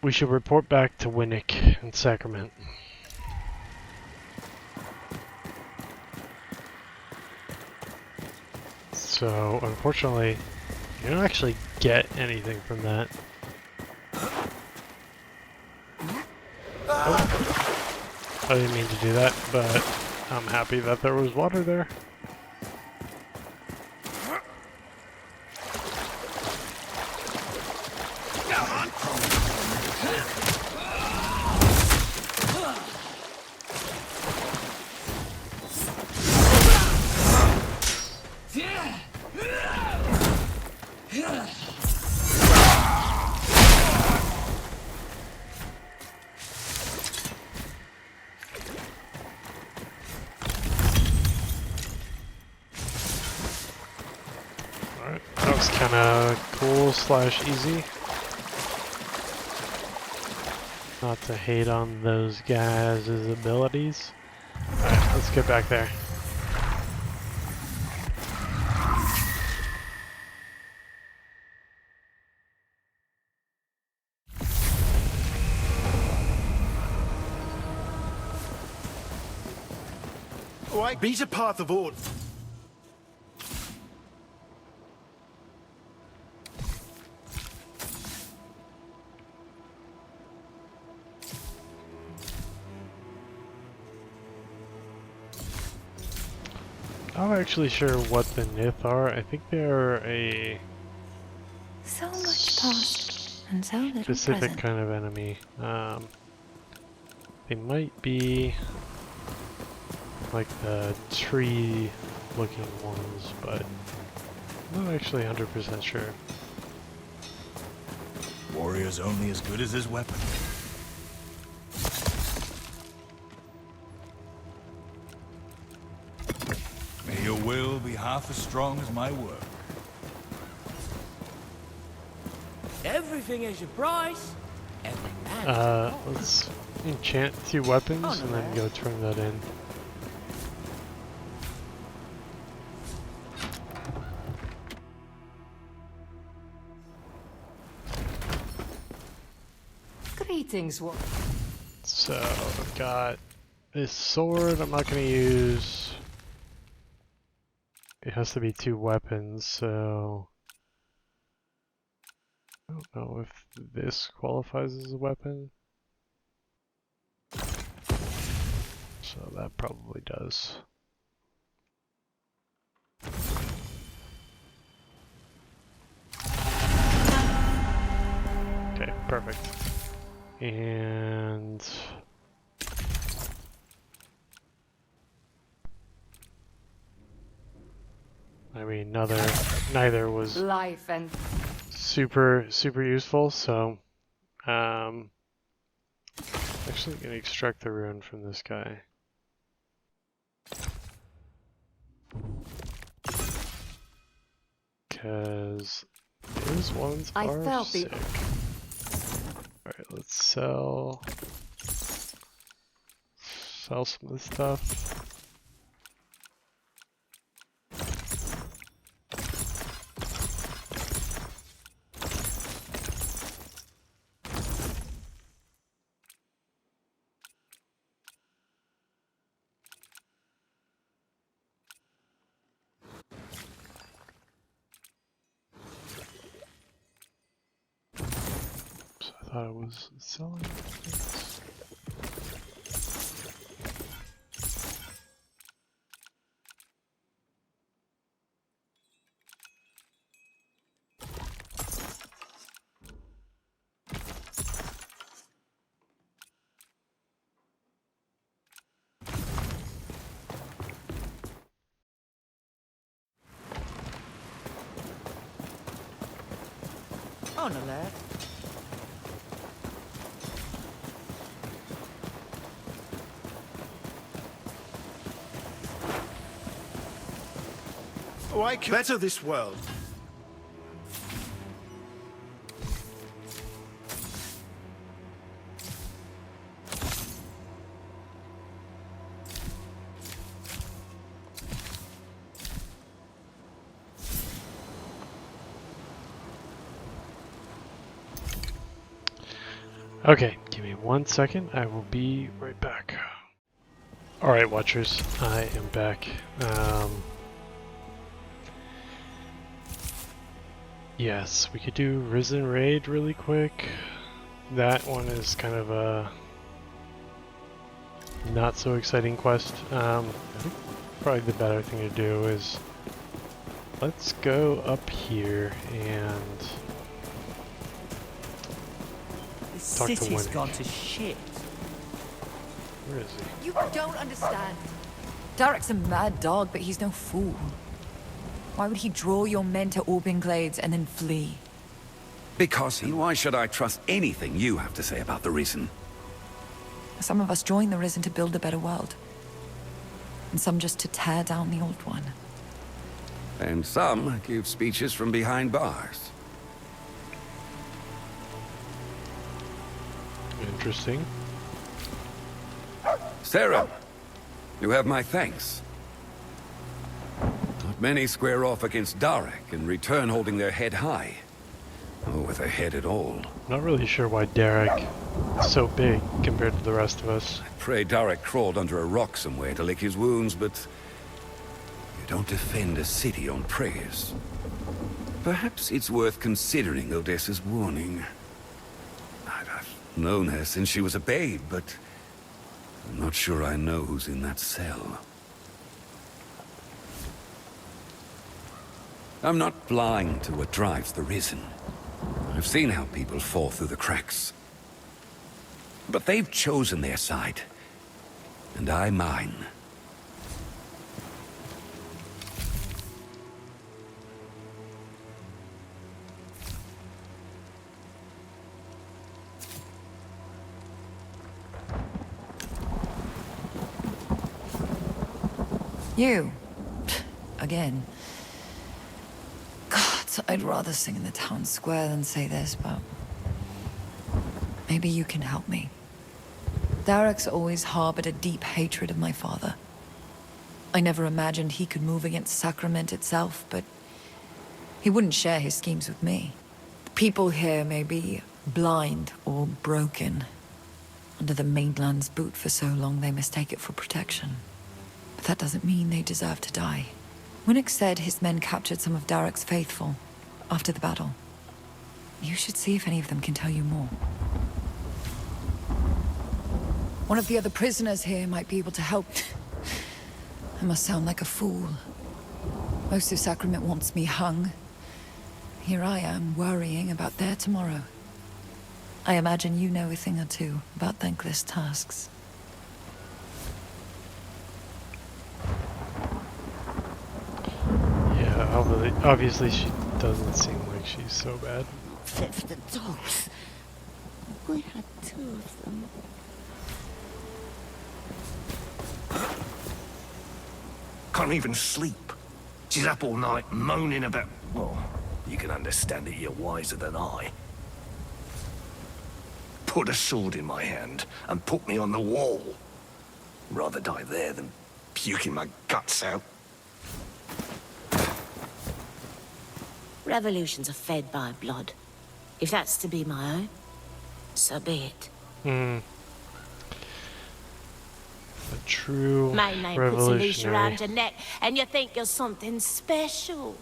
We should report back to Winnick and Sacrament. So, unfortunately, you don't actually get anything from that. Oh. I didn't mean to do that, but I'm happy that there was water there. That was kind of cool / easy. Not to hate on those guys' abilities. Alright, let's get back there. Why beat a path of order? I'm not actually sure what the Nith are. I think they're a So much past and so little specific present. kind of enemy. They might be like the tree-looking ones, but I'm not actually 100% sure. Warrior's only as good as his weapon. May your will be half as strong as my work. Everything has a price. Every man. Let's enchant 2 weapons and then go turn that in. Greetings, what? So I've got this sword I'm not going to use. It has to be 2 weapons, so I don't know if this qualifies as a weapon. So that probably does. Okay, perfect. And I mean, neither was Life and super useful, so actually gonna extract the rune from this guy. Because those ones are sick. Alright, let's sell some of this stuff. I thought I was selling things. On alert. Why better this world? Okay, give me 1 second. I will be right back. Alright, Watchers, I am back. Yes, we could do Risen Raid really quick. That one is kind of a not so exciting quest. I think probably the better thing to do is let's go up here and The talk to city's Winnick. gone to shit. Where is he? you don't understand. Darak's a mad dog, but he's no fool. Why would he draw your men to Orbing Glades and then flee? Because why should I trust anything you have to say about the reason? Some of us join the Risen to build a better world. And some just to tear down the old one. And some give speeches from behind bars. Interesting. Sarah, you have my thanks. Not many square off against Darak and return holding their head high. Or with a head at all. Not really sure why Darak is so big compared to the rest of us. I pray Darak crawled under a rock somewhere to lick his wounds, but you don't defend a city on prayers. Perhaps it's worth considering Odessa's warning. I've known her since she was a babe, but I'm not sure I know who's in that cell. I'm not blind to what drives the Risen. I've seen how people fall through the cracks. But they've chosen their side. And I mine. You. Again. God, I'd rather sing in the town square than say this, but maybe you can help me. Darak's always harbored a deep hatred of my father. I never imagined he could move against Sacrament itself, but he wouldn't share his schemes with me. The people here may be blind or broken. Under the mainland's boot for so long, they mistake it for protection. But that doesn't mean they deserve to die. Winnick said his men captured some of Darak's faithful after the battle. You should see if any of them can tell you more. One of the other prisoners here might be able to help. I must sound like a fool. Most of Sacrament wants me hung. Here I am, worrying about their tomorrow. I imagine you know a thing or two about thankless tasks. Yeah, obviously she doesn't seem like she's so bad. Fit for the dogs. We had 2 of them. Can't even sleep. She's up all night moaning about... Well, you can understand it, you're wiser than I. Put a sword in my hand and put me on the wall. Rather die there than Puking my guts out. Revolutions are fed by blood. If that's to be my own, so be it. A true My name puts a leash revolutionary. around your neck, and you think you're something special.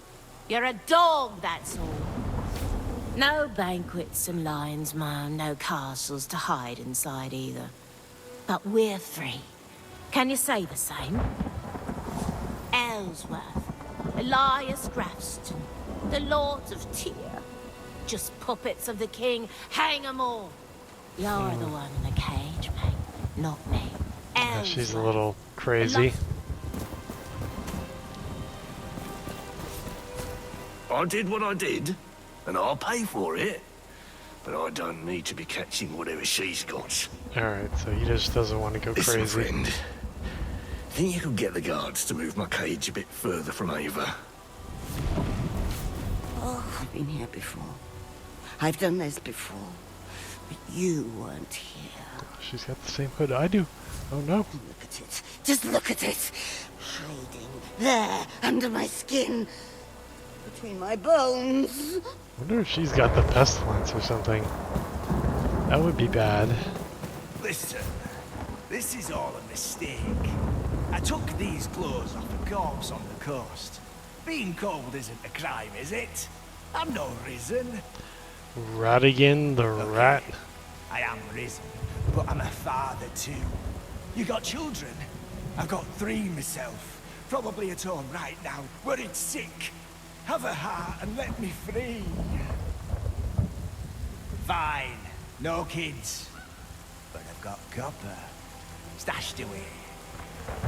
You're a dog, that's all. No banquets and lion's mane, no castles to hide inside either. But we're free. Can you say the same? Ellsworth, Elias Grafston, the Lords of Tyr. Just puppets of the king, hang 'em all. You're the one in the cage, mate, not me. Yeah, she's a Ellsworth. little crazy. I did what I did, and I'll pay for it. But I don't need to be catching whatever she's got. Alright, so he just doesn't want to go Listen, crazy. friend. Think you could get the guards to move my cage a bit further from Ava? Oh, I've been here before. I've done this before. But you weren't here. She's got the same hood I do. Oh no. Look at it. Just look at it. Hiding there under my skin. Between my bones. I wonder if she's got the pestilence or something. That would be bad. Listen, this is all a mistake. I took these clothes off a corpse on the coast. Being cold isn't a crime, is it? I'm not risen. Radigan the rat. I am risen, but I'm a father too. You got children? I've got 3 myself. Probably at home right now, worried sick. Have a heart and let me free. Fine, no kids. But I've got copper, stashed away.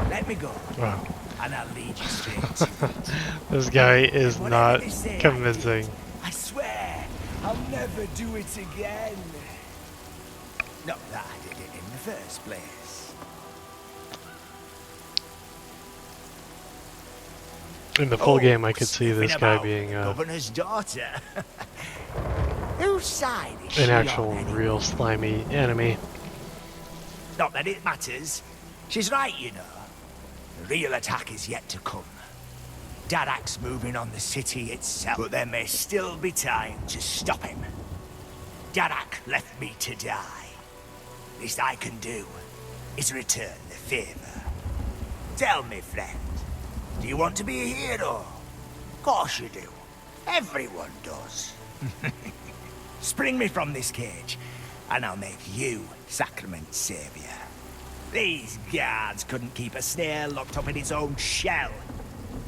Let me go, Wow. and I'll lead you straight to it. This guy is Whatever not they say I convincing. did, I swear, I'll never do it again. Not that I did it in the first place. In the full game, I could see this sniffing guy about being the governor's daughter. Whose side is she an on, actual, anyway? real slimy enemy. Not that it matters. She's right, you know. The real attack is yet to come. Darak's moving on the city itself, but there may still be time to stop him. Darak left me to die. Least I can do is return the favor. Tell me, friend, do you want to be a hero? Course you do. Everyone does. Spring me from this cage, and I'll make you Sacrament Savior. These guards couldn't keep a snail locked up in its own shell.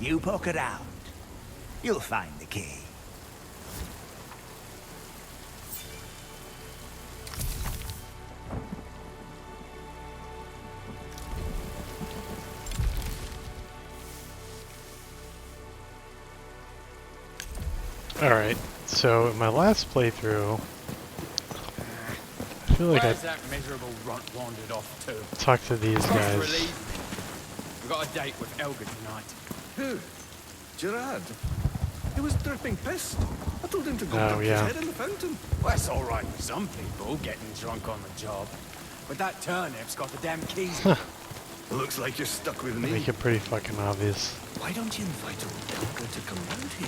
You poke around, you'll find the key. Alright, so in my last playthrough, I feel like I Where's that miserable runt wandered off to? talked to these guys. We've got a date with Elga tonight. Who? Gerard? He was dripping pissed. I told him to go Oh, dunk yeah. his head in the fountain. Well, that's all right with some people, getting drunk on the job. But that turnip's got the damn keys. Looks like you're stuck with me. Make it pretty fucking obvious. Why don't you invite old Elga to come round here?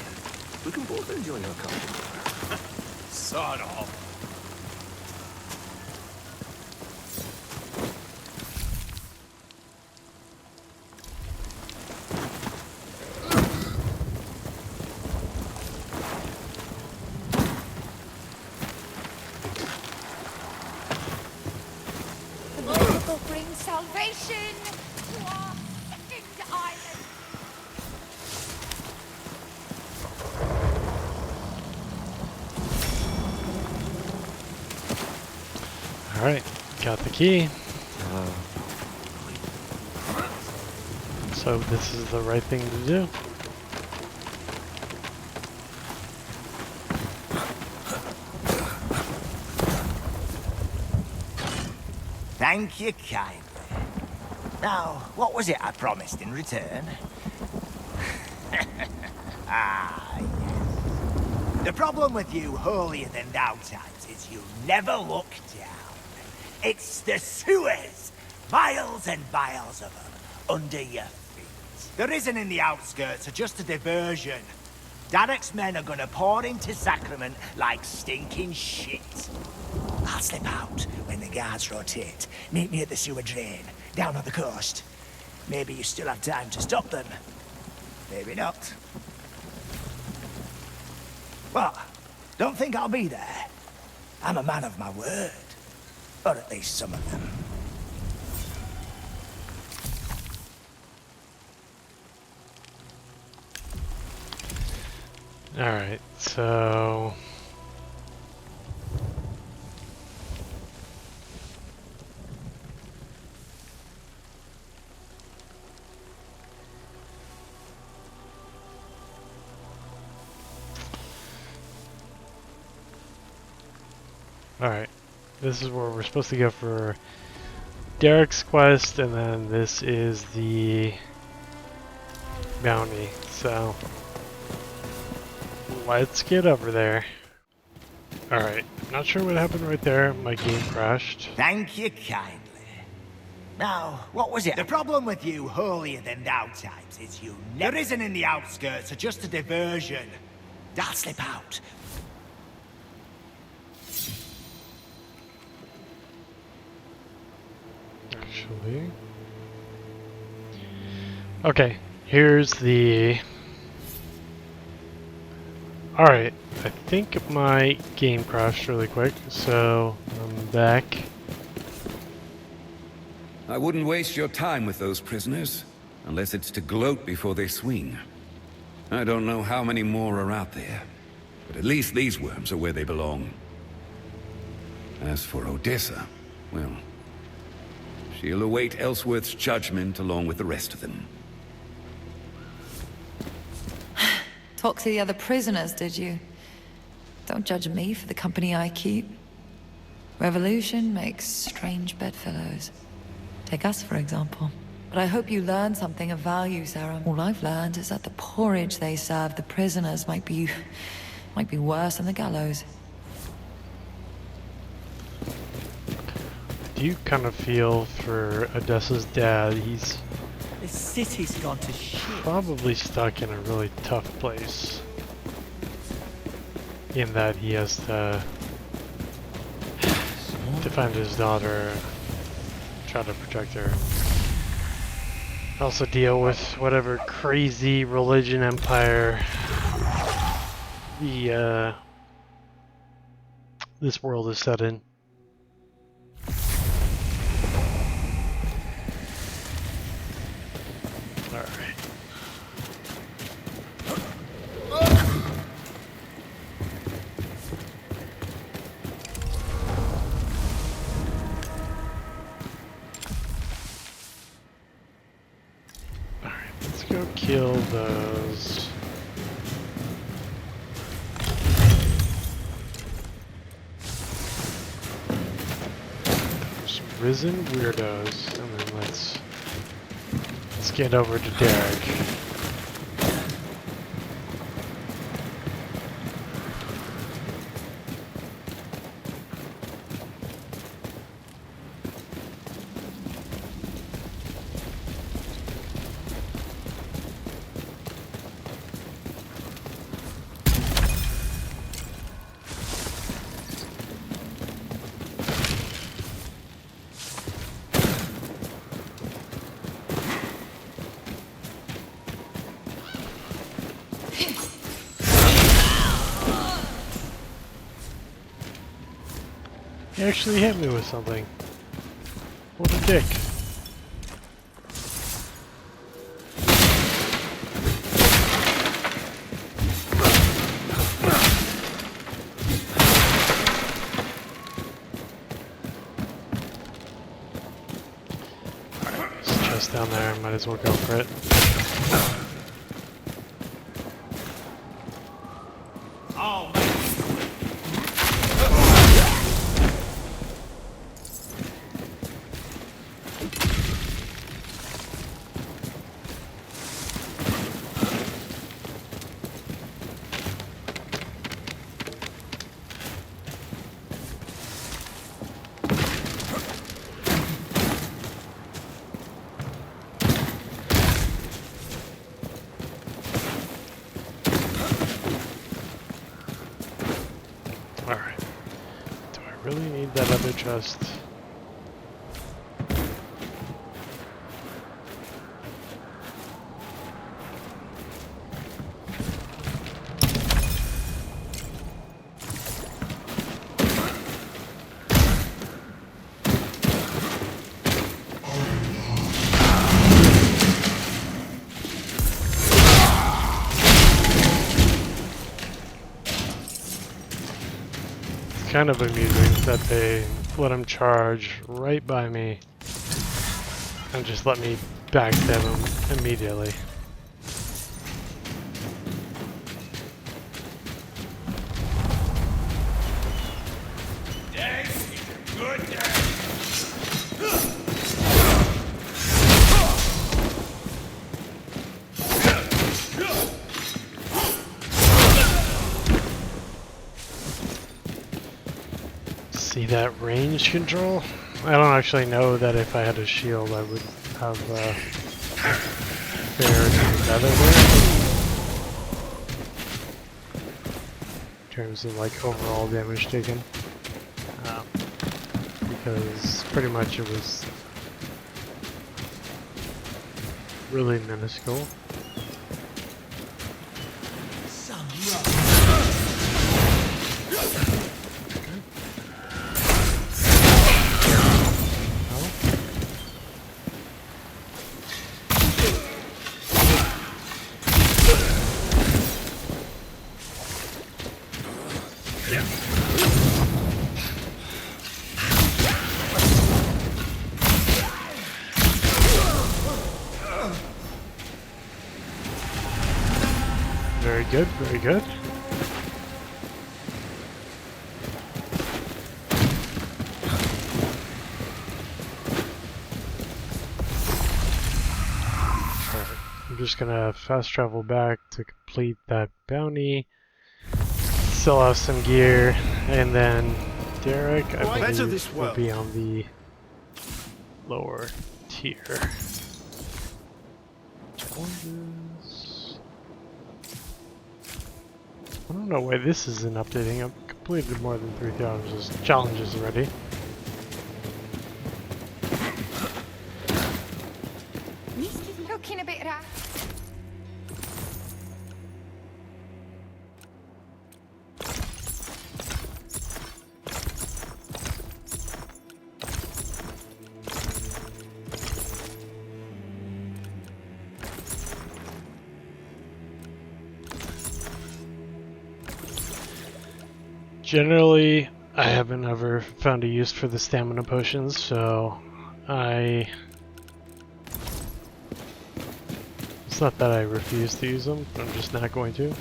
We can both enjoy your company. Sod off. The Lord will bring salvation to our second island. Alright, got the key. So this is the right thing to do. Thank you kindly. Now, what was it I promised in return? Ah, yes. The problem with you holier-than-thou types is you never look down. It's the sewers! Miles and miles of them under your feet. The risen in the outskirts are just a diversion. Darak's men are gonna pour into Sacrament like stinking shit. I'll slip out when the guards rotate. Meet me at the sewer drain, down on the coast. Maybe you still have time to stop them. Maybe not. What? Don't think I'll be there? I'm a man of my word. Or at least some of them. Alright, so... Alright, this is where we're supposed to go for Darak's quest, and then this is the bounty, so let's get over there. Alright, not sure what happened right there, my game crashed. Thank you kindly. Now, what was it? The problem with you holier-than-thou types is you never risen in the outskirts are just a diversion. I'll slip out. Actually... Okay, here's the... Alright, I think my game crashed really quick, so I'm back. I wouldn't waste your time with those prisoners, unless it's to gloat before they swing. I don't know how many more are out there, but at least these worms are where they belong. As for Odessa, well, she'll await Ellsworth's judgment along with the rest of them. Talk to the other prisoners, did you? Don't judge me for the company I keep. Revolution makes strange bedfellows. Take us, for example. But I hope you learned something of value, Sarah. All I've learned is that the porridge they serve the prisoners might be worse than the gallows. Do you kind of feel for Odessa's dad? He's The city's gone to shit. probably stuck in a really tough place. In that he has to defend his daughter, try to protect her. Also deal with whatever crazy religion empire this world is set in. Alright. Alright, let's go kill those. Some risen weirdos, and then let's get over to Darak. He actually hit me with something. What a dick. Alright, there's a chest down there, might as well go for it. Alright. Do I really need that other chest? Kind of amusing that they let him charge right by me and just let me backstab him immediately. See that range control? I don't actually know that if I had a shield I would have fared better there. In terms of like overall damage taken. Because pretty much it was really minuscule. Very good, very good. Alright, I'm just gonna fast travel back to complete that bounty, sell off some gear, and then Darak, I believe, will be on the lower tier. Challenges. I don't know why this isn't updating. I've completed more than 3 challenges already. Looking a bit rough. Generally, I haven't ever found a use for the stamina potions, so it's not that I refuse to use them, I'm just not going to.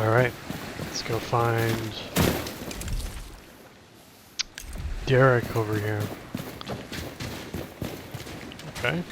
Alright, let's go find Darak over here. Okay.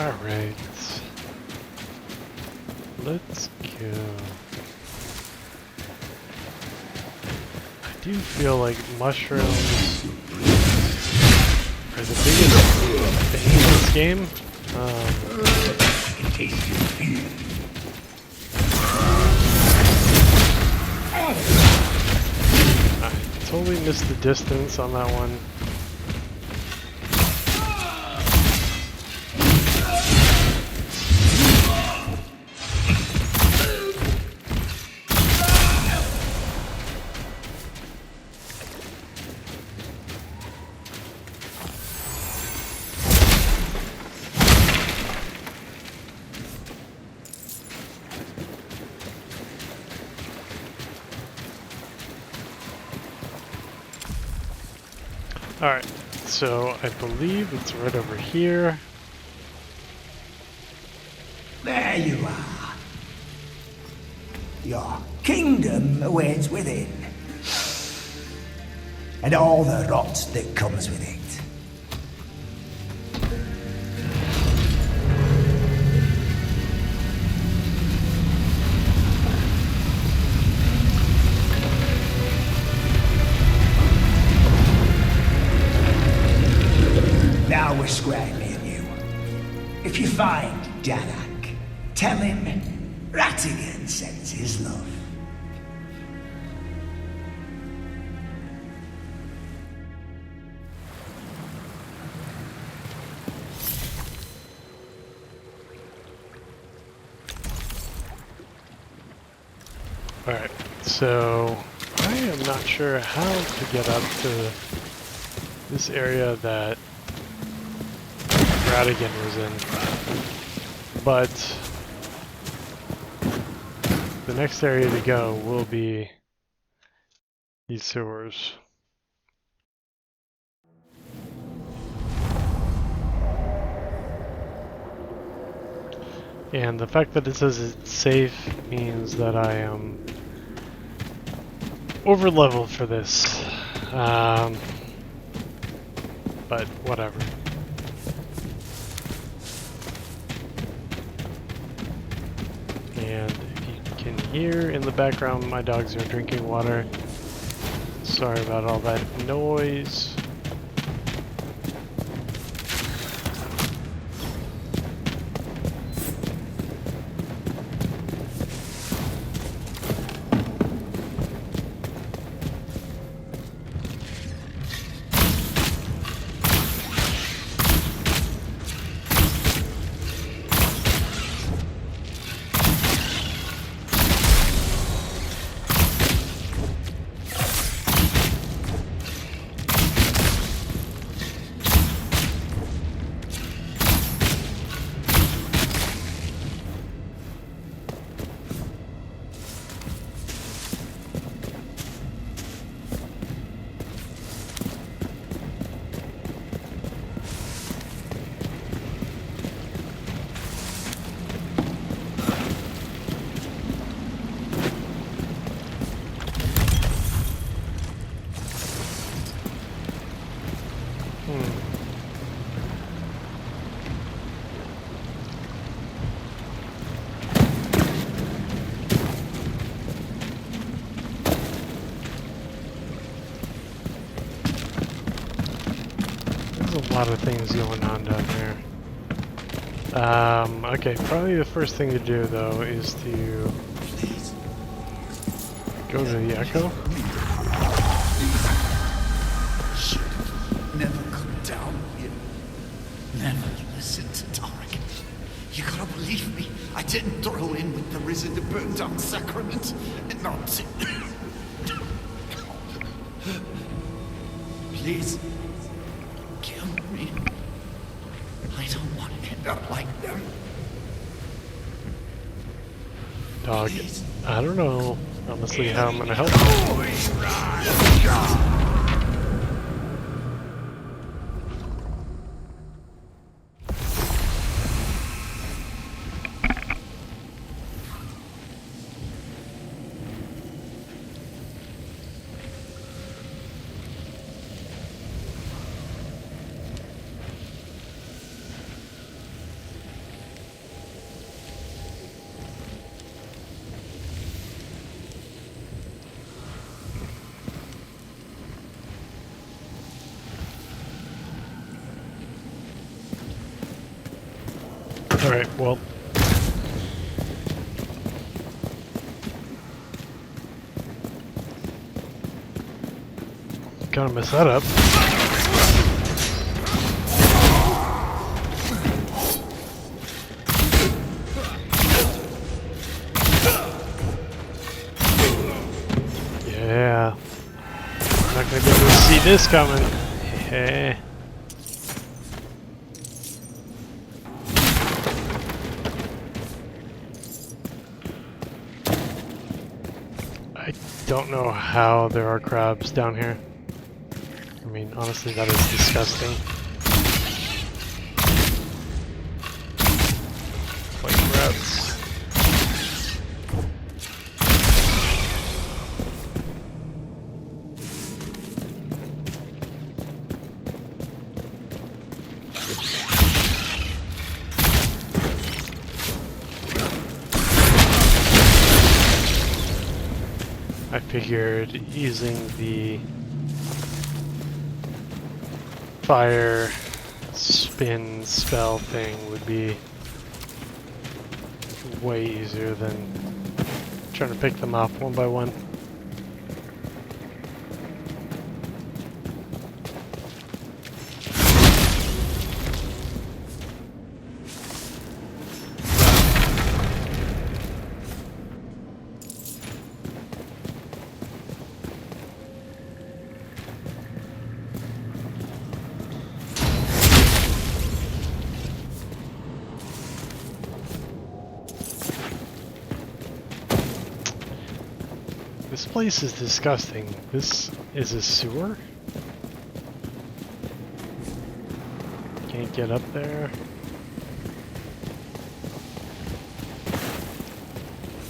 Alright. Let's go. I do feel like mushrooms are the biggest thing in this game. I totally missed the distance on that one. Alright, so I believe it's right over here. There you are. Your kingdom awaits within. And all the rot that comes with it. Now we're square, me and you. If you find Darak, tell him Ratigan sends his love. Alright, so I am not sure how to get up to this area that Ratigan was in, but the next area to go will be these sewers. And the fact that it says it's safe means that I am over leveled for this, but whatever. And if you can hear in the background, my dogs are drinking water. Sorry about all that noise. A lot of things going on down here. Okay, probably the first thing to do though is to go to the Echo. Never come down here. Never listen to Darak. You gotta believe me. I didn't throw in with the Risen to burn down Sacrament. And not Please. Kill me. I don't want to end up like them. Dog, Please. I don't know honestly how I'm gonna help Alright, well. Gotta mess that up. Yeah. Not gonna be able to see this coming. Hey. I don't know how there are crabs down here. I mean, honestly, that is disgusting. Like crabs. I figured using the fire spin spell thing would be way easier than trying to pick them off one by one. This place is disgusting. This is a sewer? Can't get up there.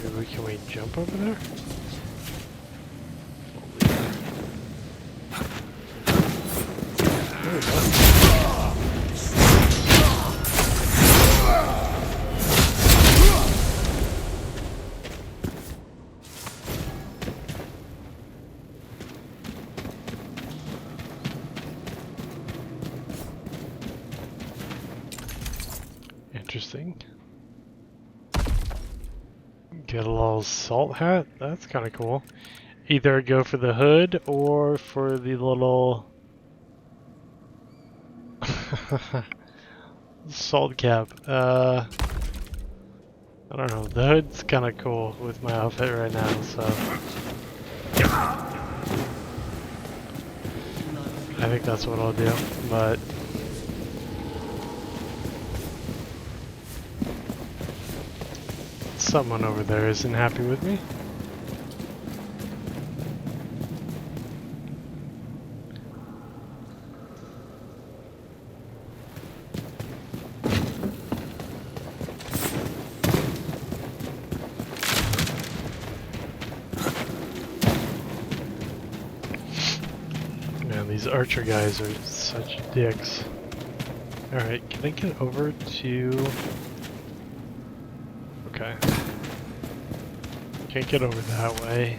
Maybe can we jump over there? There we go. Interesting. Get a little salt hat. That's kind of cool. Either go for the hood or for the little salt cap. I don't know. The hood's kind of cool with my outfit right now, so I think that's what I'll do. But someone over there isn't happy with me. Man, these archer guys are such dicks. Alright, can I get over to... Okay. Can't get over that way.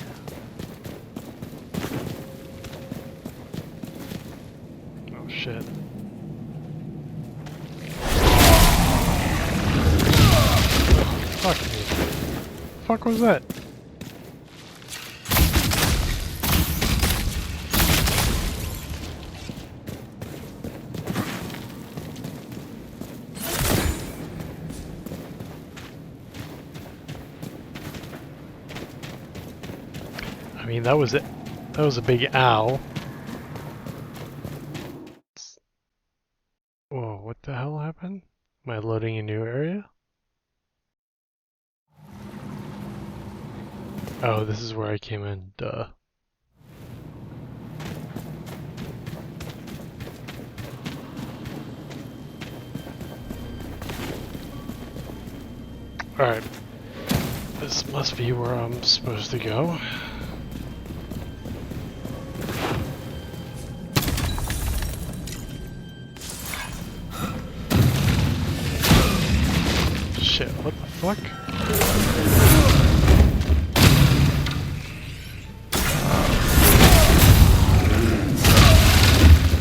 Oh shit. Fuck me. Fuck was that? I mean, that was it. That was a big owl. Whoa, what the hell happened? Am I loading a new area? Oh, this is where I came in, duh. Alright. This must be where I'm supposed to go. Shit, what the fuck?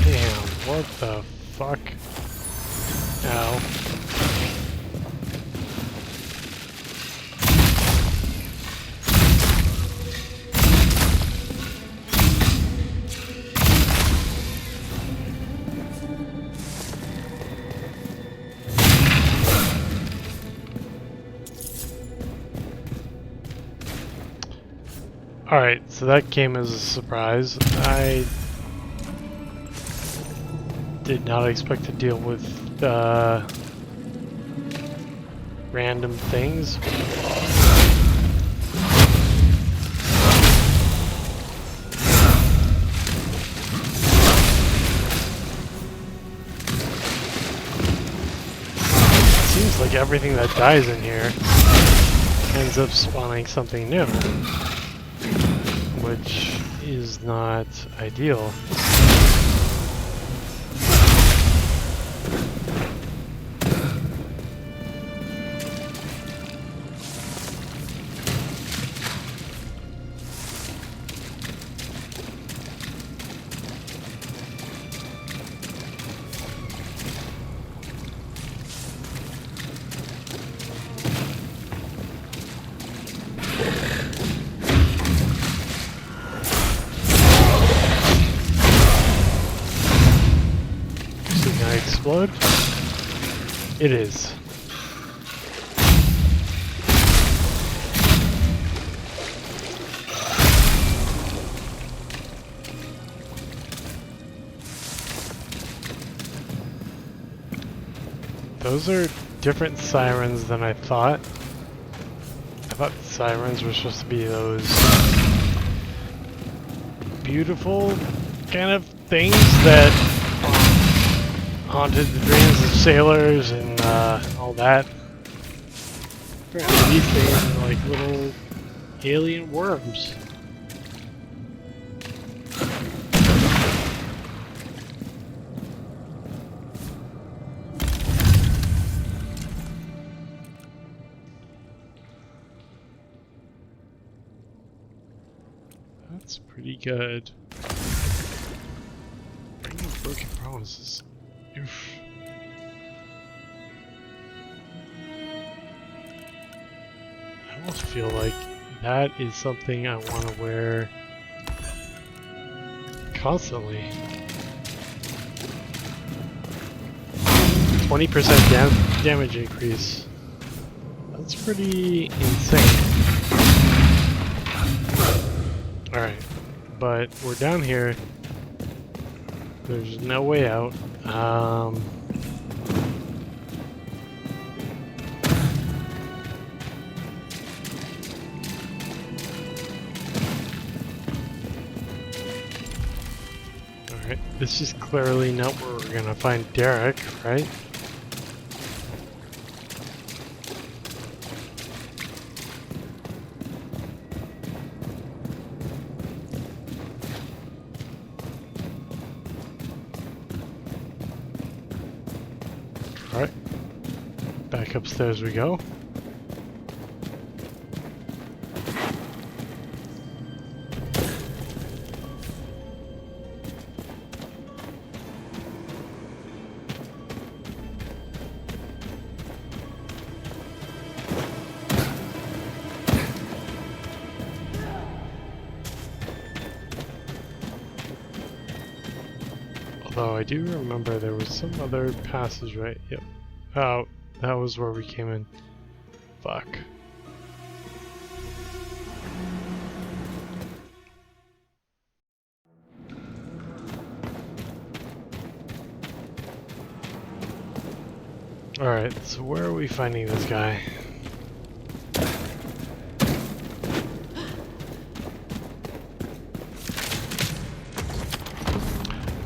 Damn, what the fuck? Ow. Alright, so that came as a surprise. I did not expect to deal with random things. Seems like everything that dies in here ends up spawning something new, which is not ideal. Explode? It is. Those are different sirens than I thought. I thought sirens were supposed to be those beautiful kind of things that haunted the dreams of sailors and all that. Apparently these things are like little alien worms. That's pretty good. Bring of broken promises. Oof. I almost feel like that is something I want to wear constantly. 20% damage increase. That's pretty insane. Alright, but we're down here. There's no way out. Alright, this is clearly not where we're gonna find Darak, right? Alright, back upstairs we go. Although I do remember there was some other passageway. Yep. Oh, that was where we came in. Fuck. Alright, so where are we finding this guy?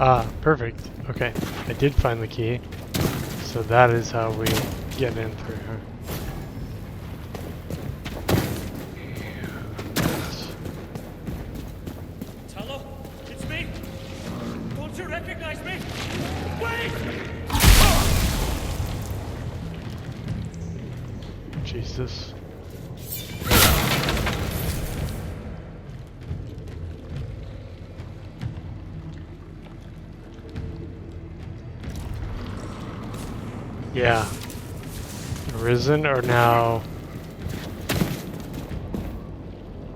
Ah, perfect. Okay, I did find the key. So that is how we get in through her. Hello? It's me? Don't you recognize me? Wait! Jesus. Yeah. Risen are now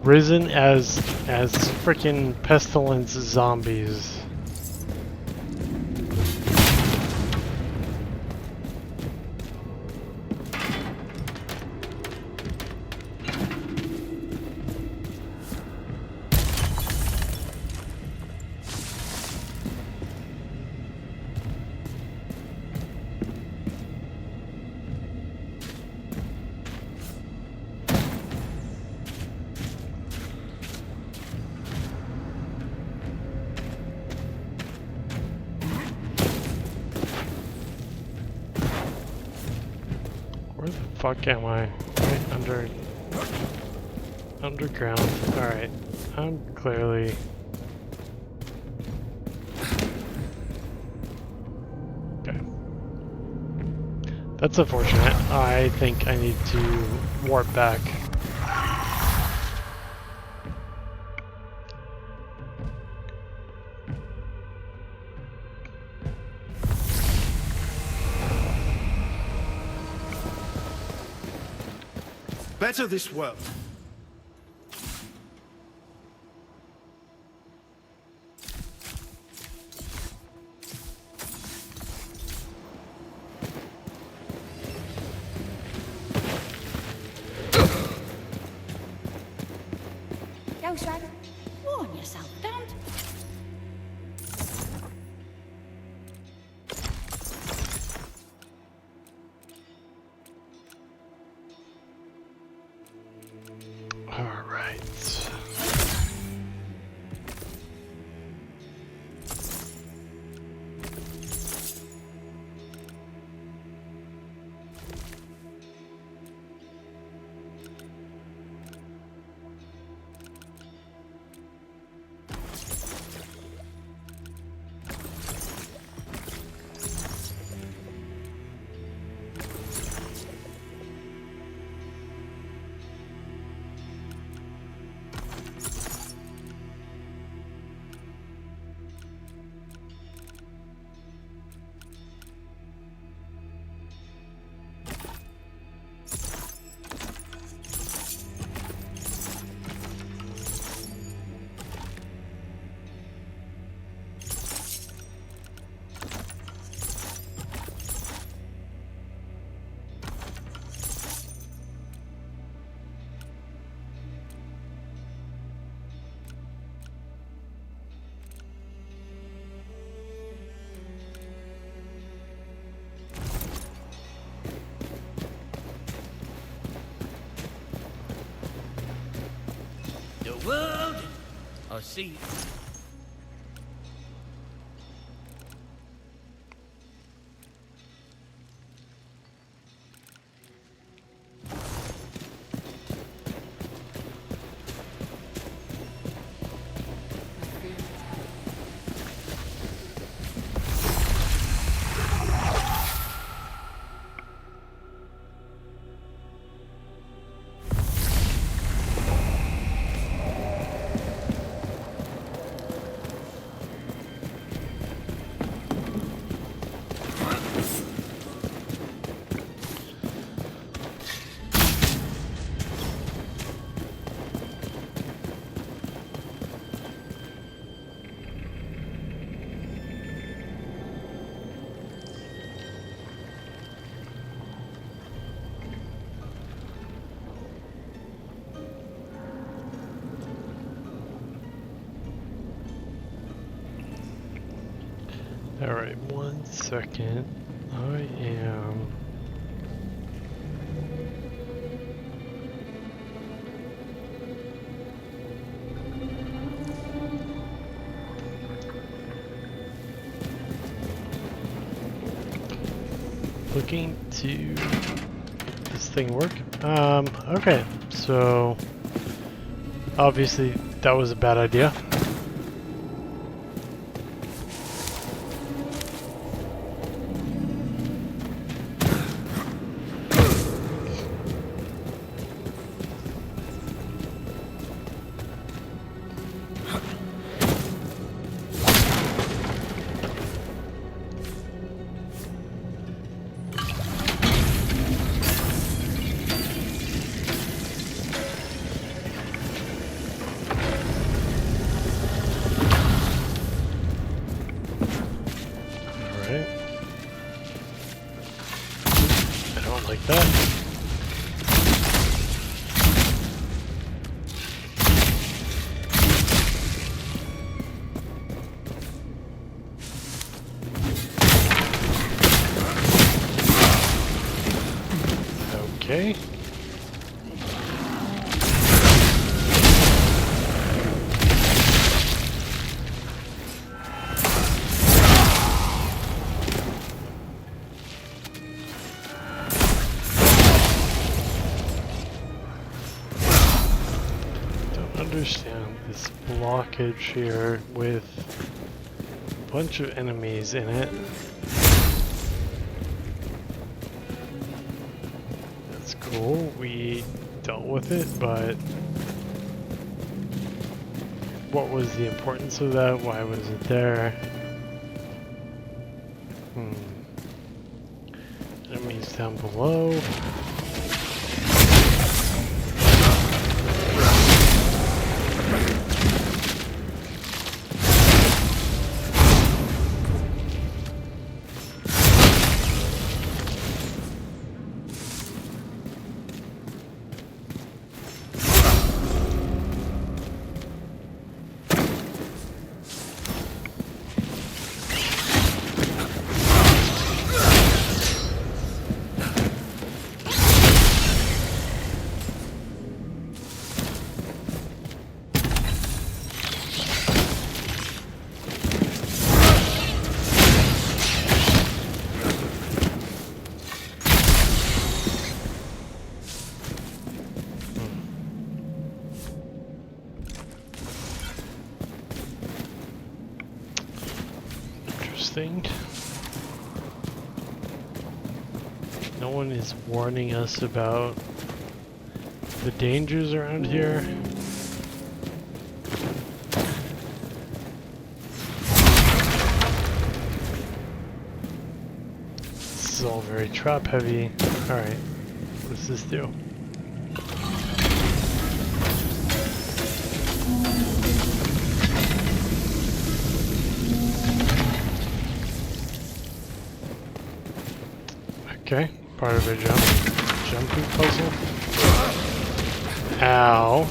risen as frickin' pestilence zombies. fuck am I? Right under... underground. Alright. I'm clearly... Okay. That's unfortunate. I think I need to warp back. Better this world. Ghost warn yourself, don't. Alright. The world, I see. Alright, 1 second. I am... looking to make this thing work. Okay, so obviously that was a bad idea. Okay. package here with a bunch of enemies in it. That's cool. We dealt with it, but what was the importance of that? Why was it there? Enemies down below. Interesting. No one is warning us about the dangers around here. This is all very trap heavy. Alright, what does this do? Okay, part of a jumping puzzle. Ow.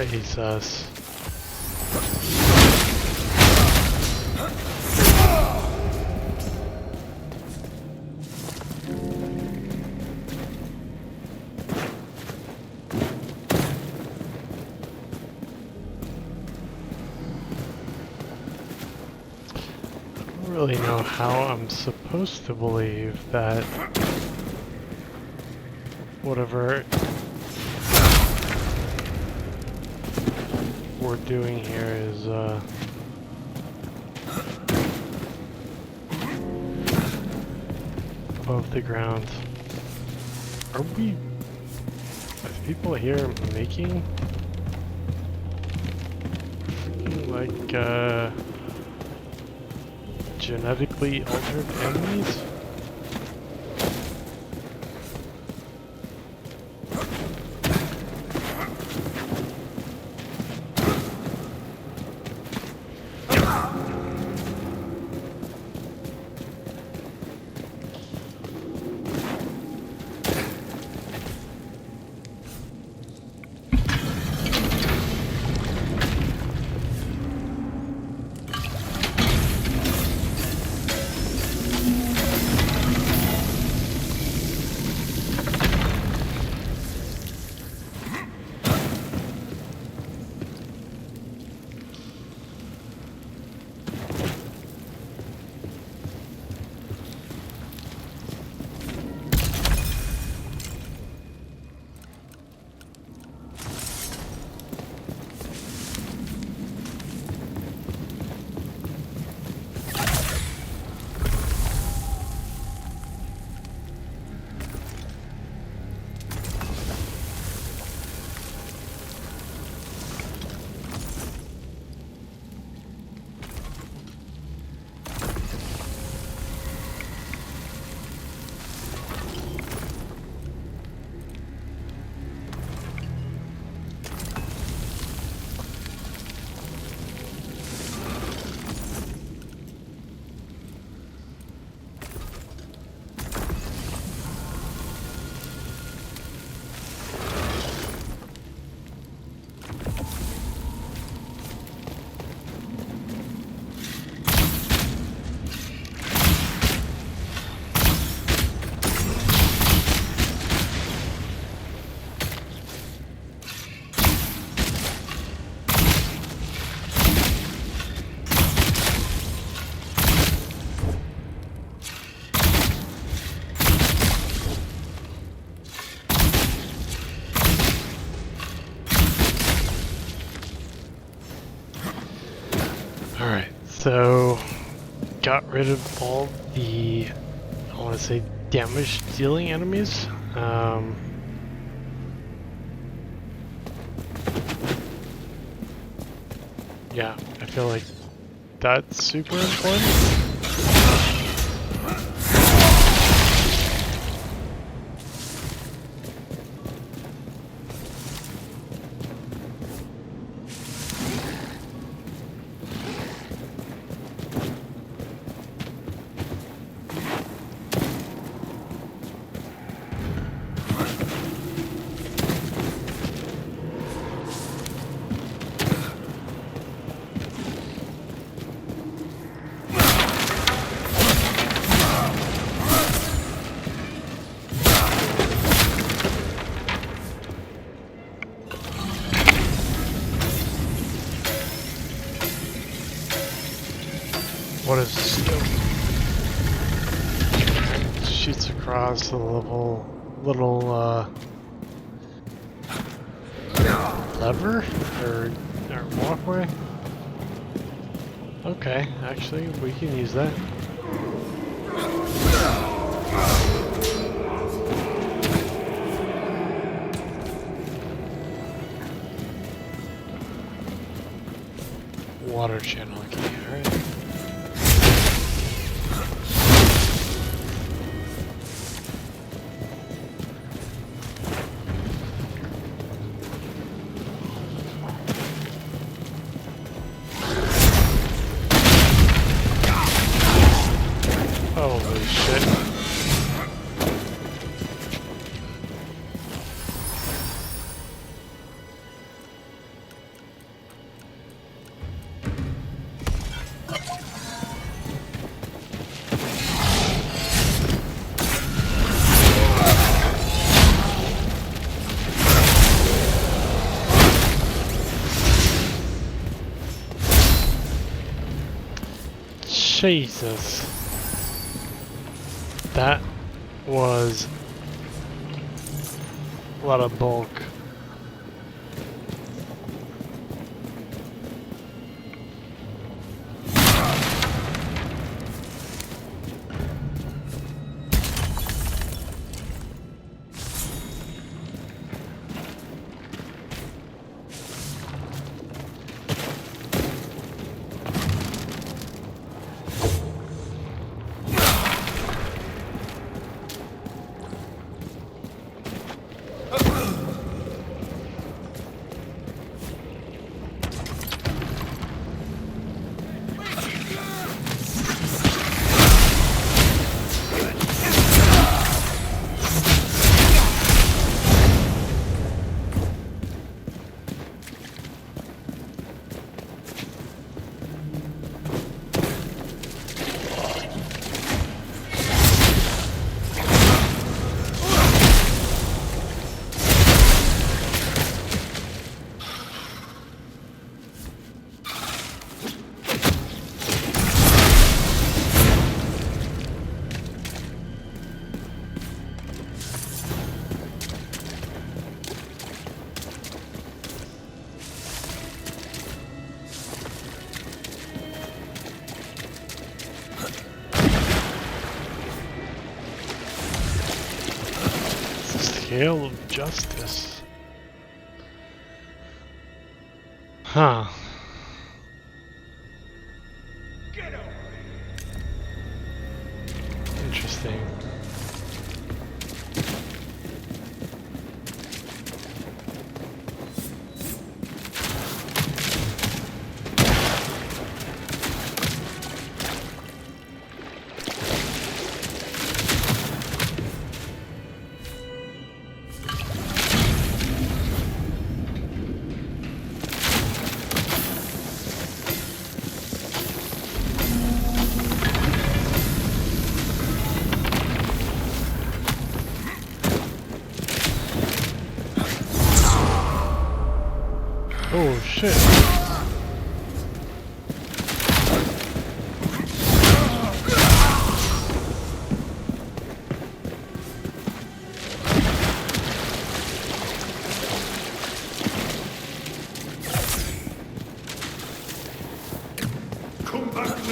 Jesus. I don't really know how I'm supposed to believe that whatever we're doing here is above the ground. Are people here making like genetically altered enemies? So, got rid of all the, I want to say, damage dealing enemies. Yeah, I feel like that's super important. What is shoots across the little lever or walkway? Okay, actually we can use that. Water channel key, alright. Holy shit. Jesus. That was a lot of bulk. Scale of justice. Huh. Interesting. Oh shit. Come back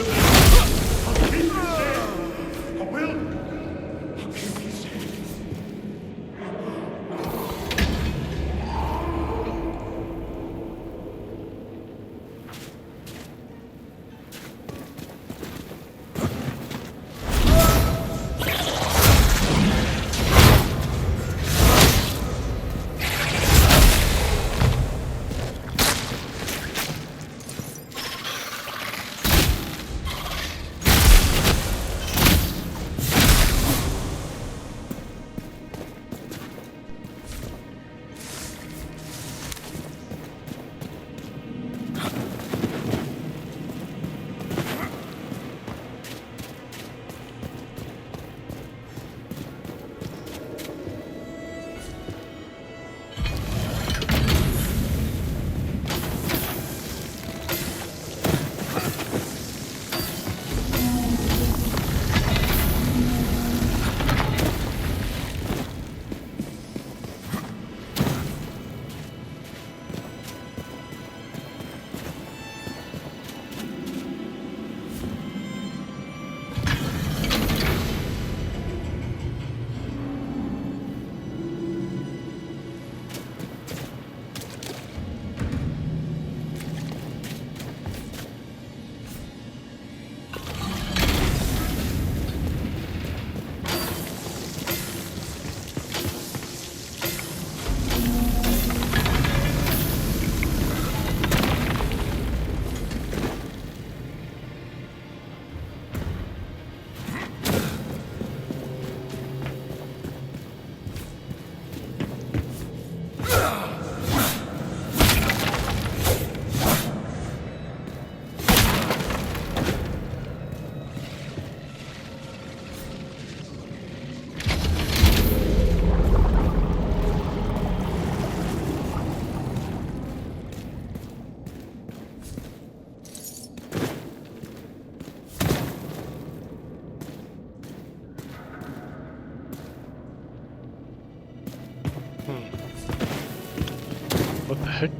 What the heck?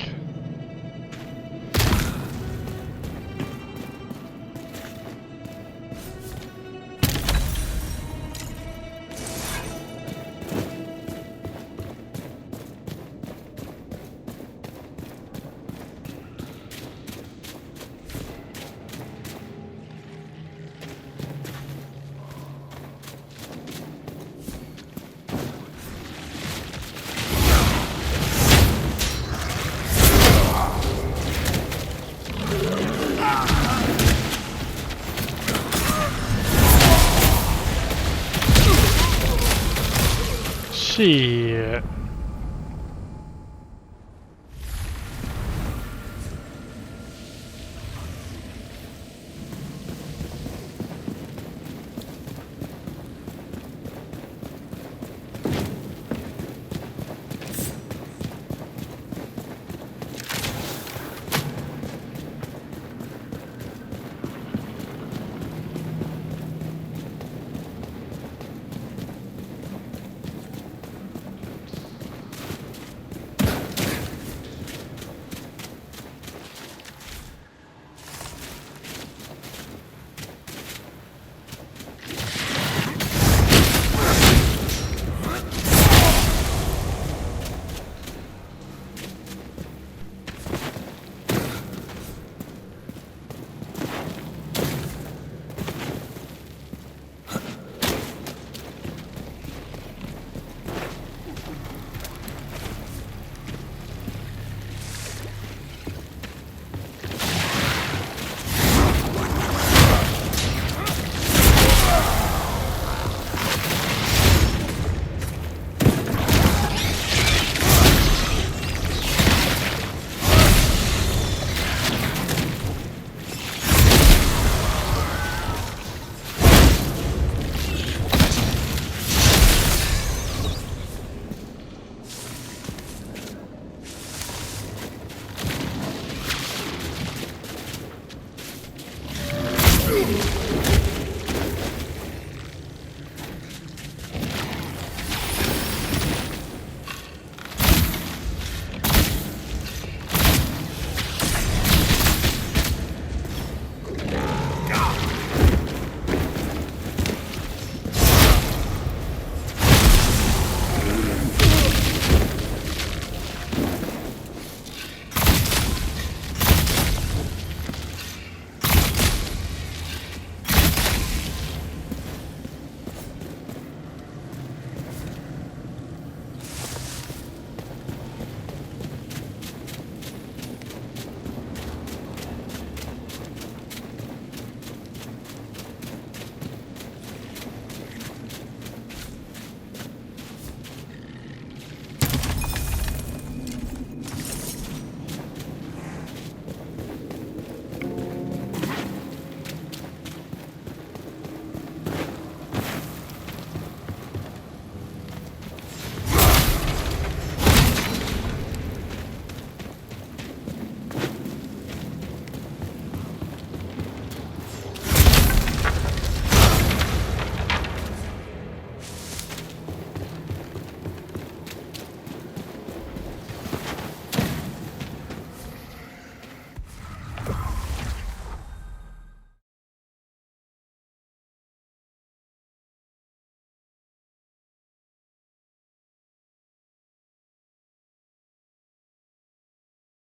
Shit.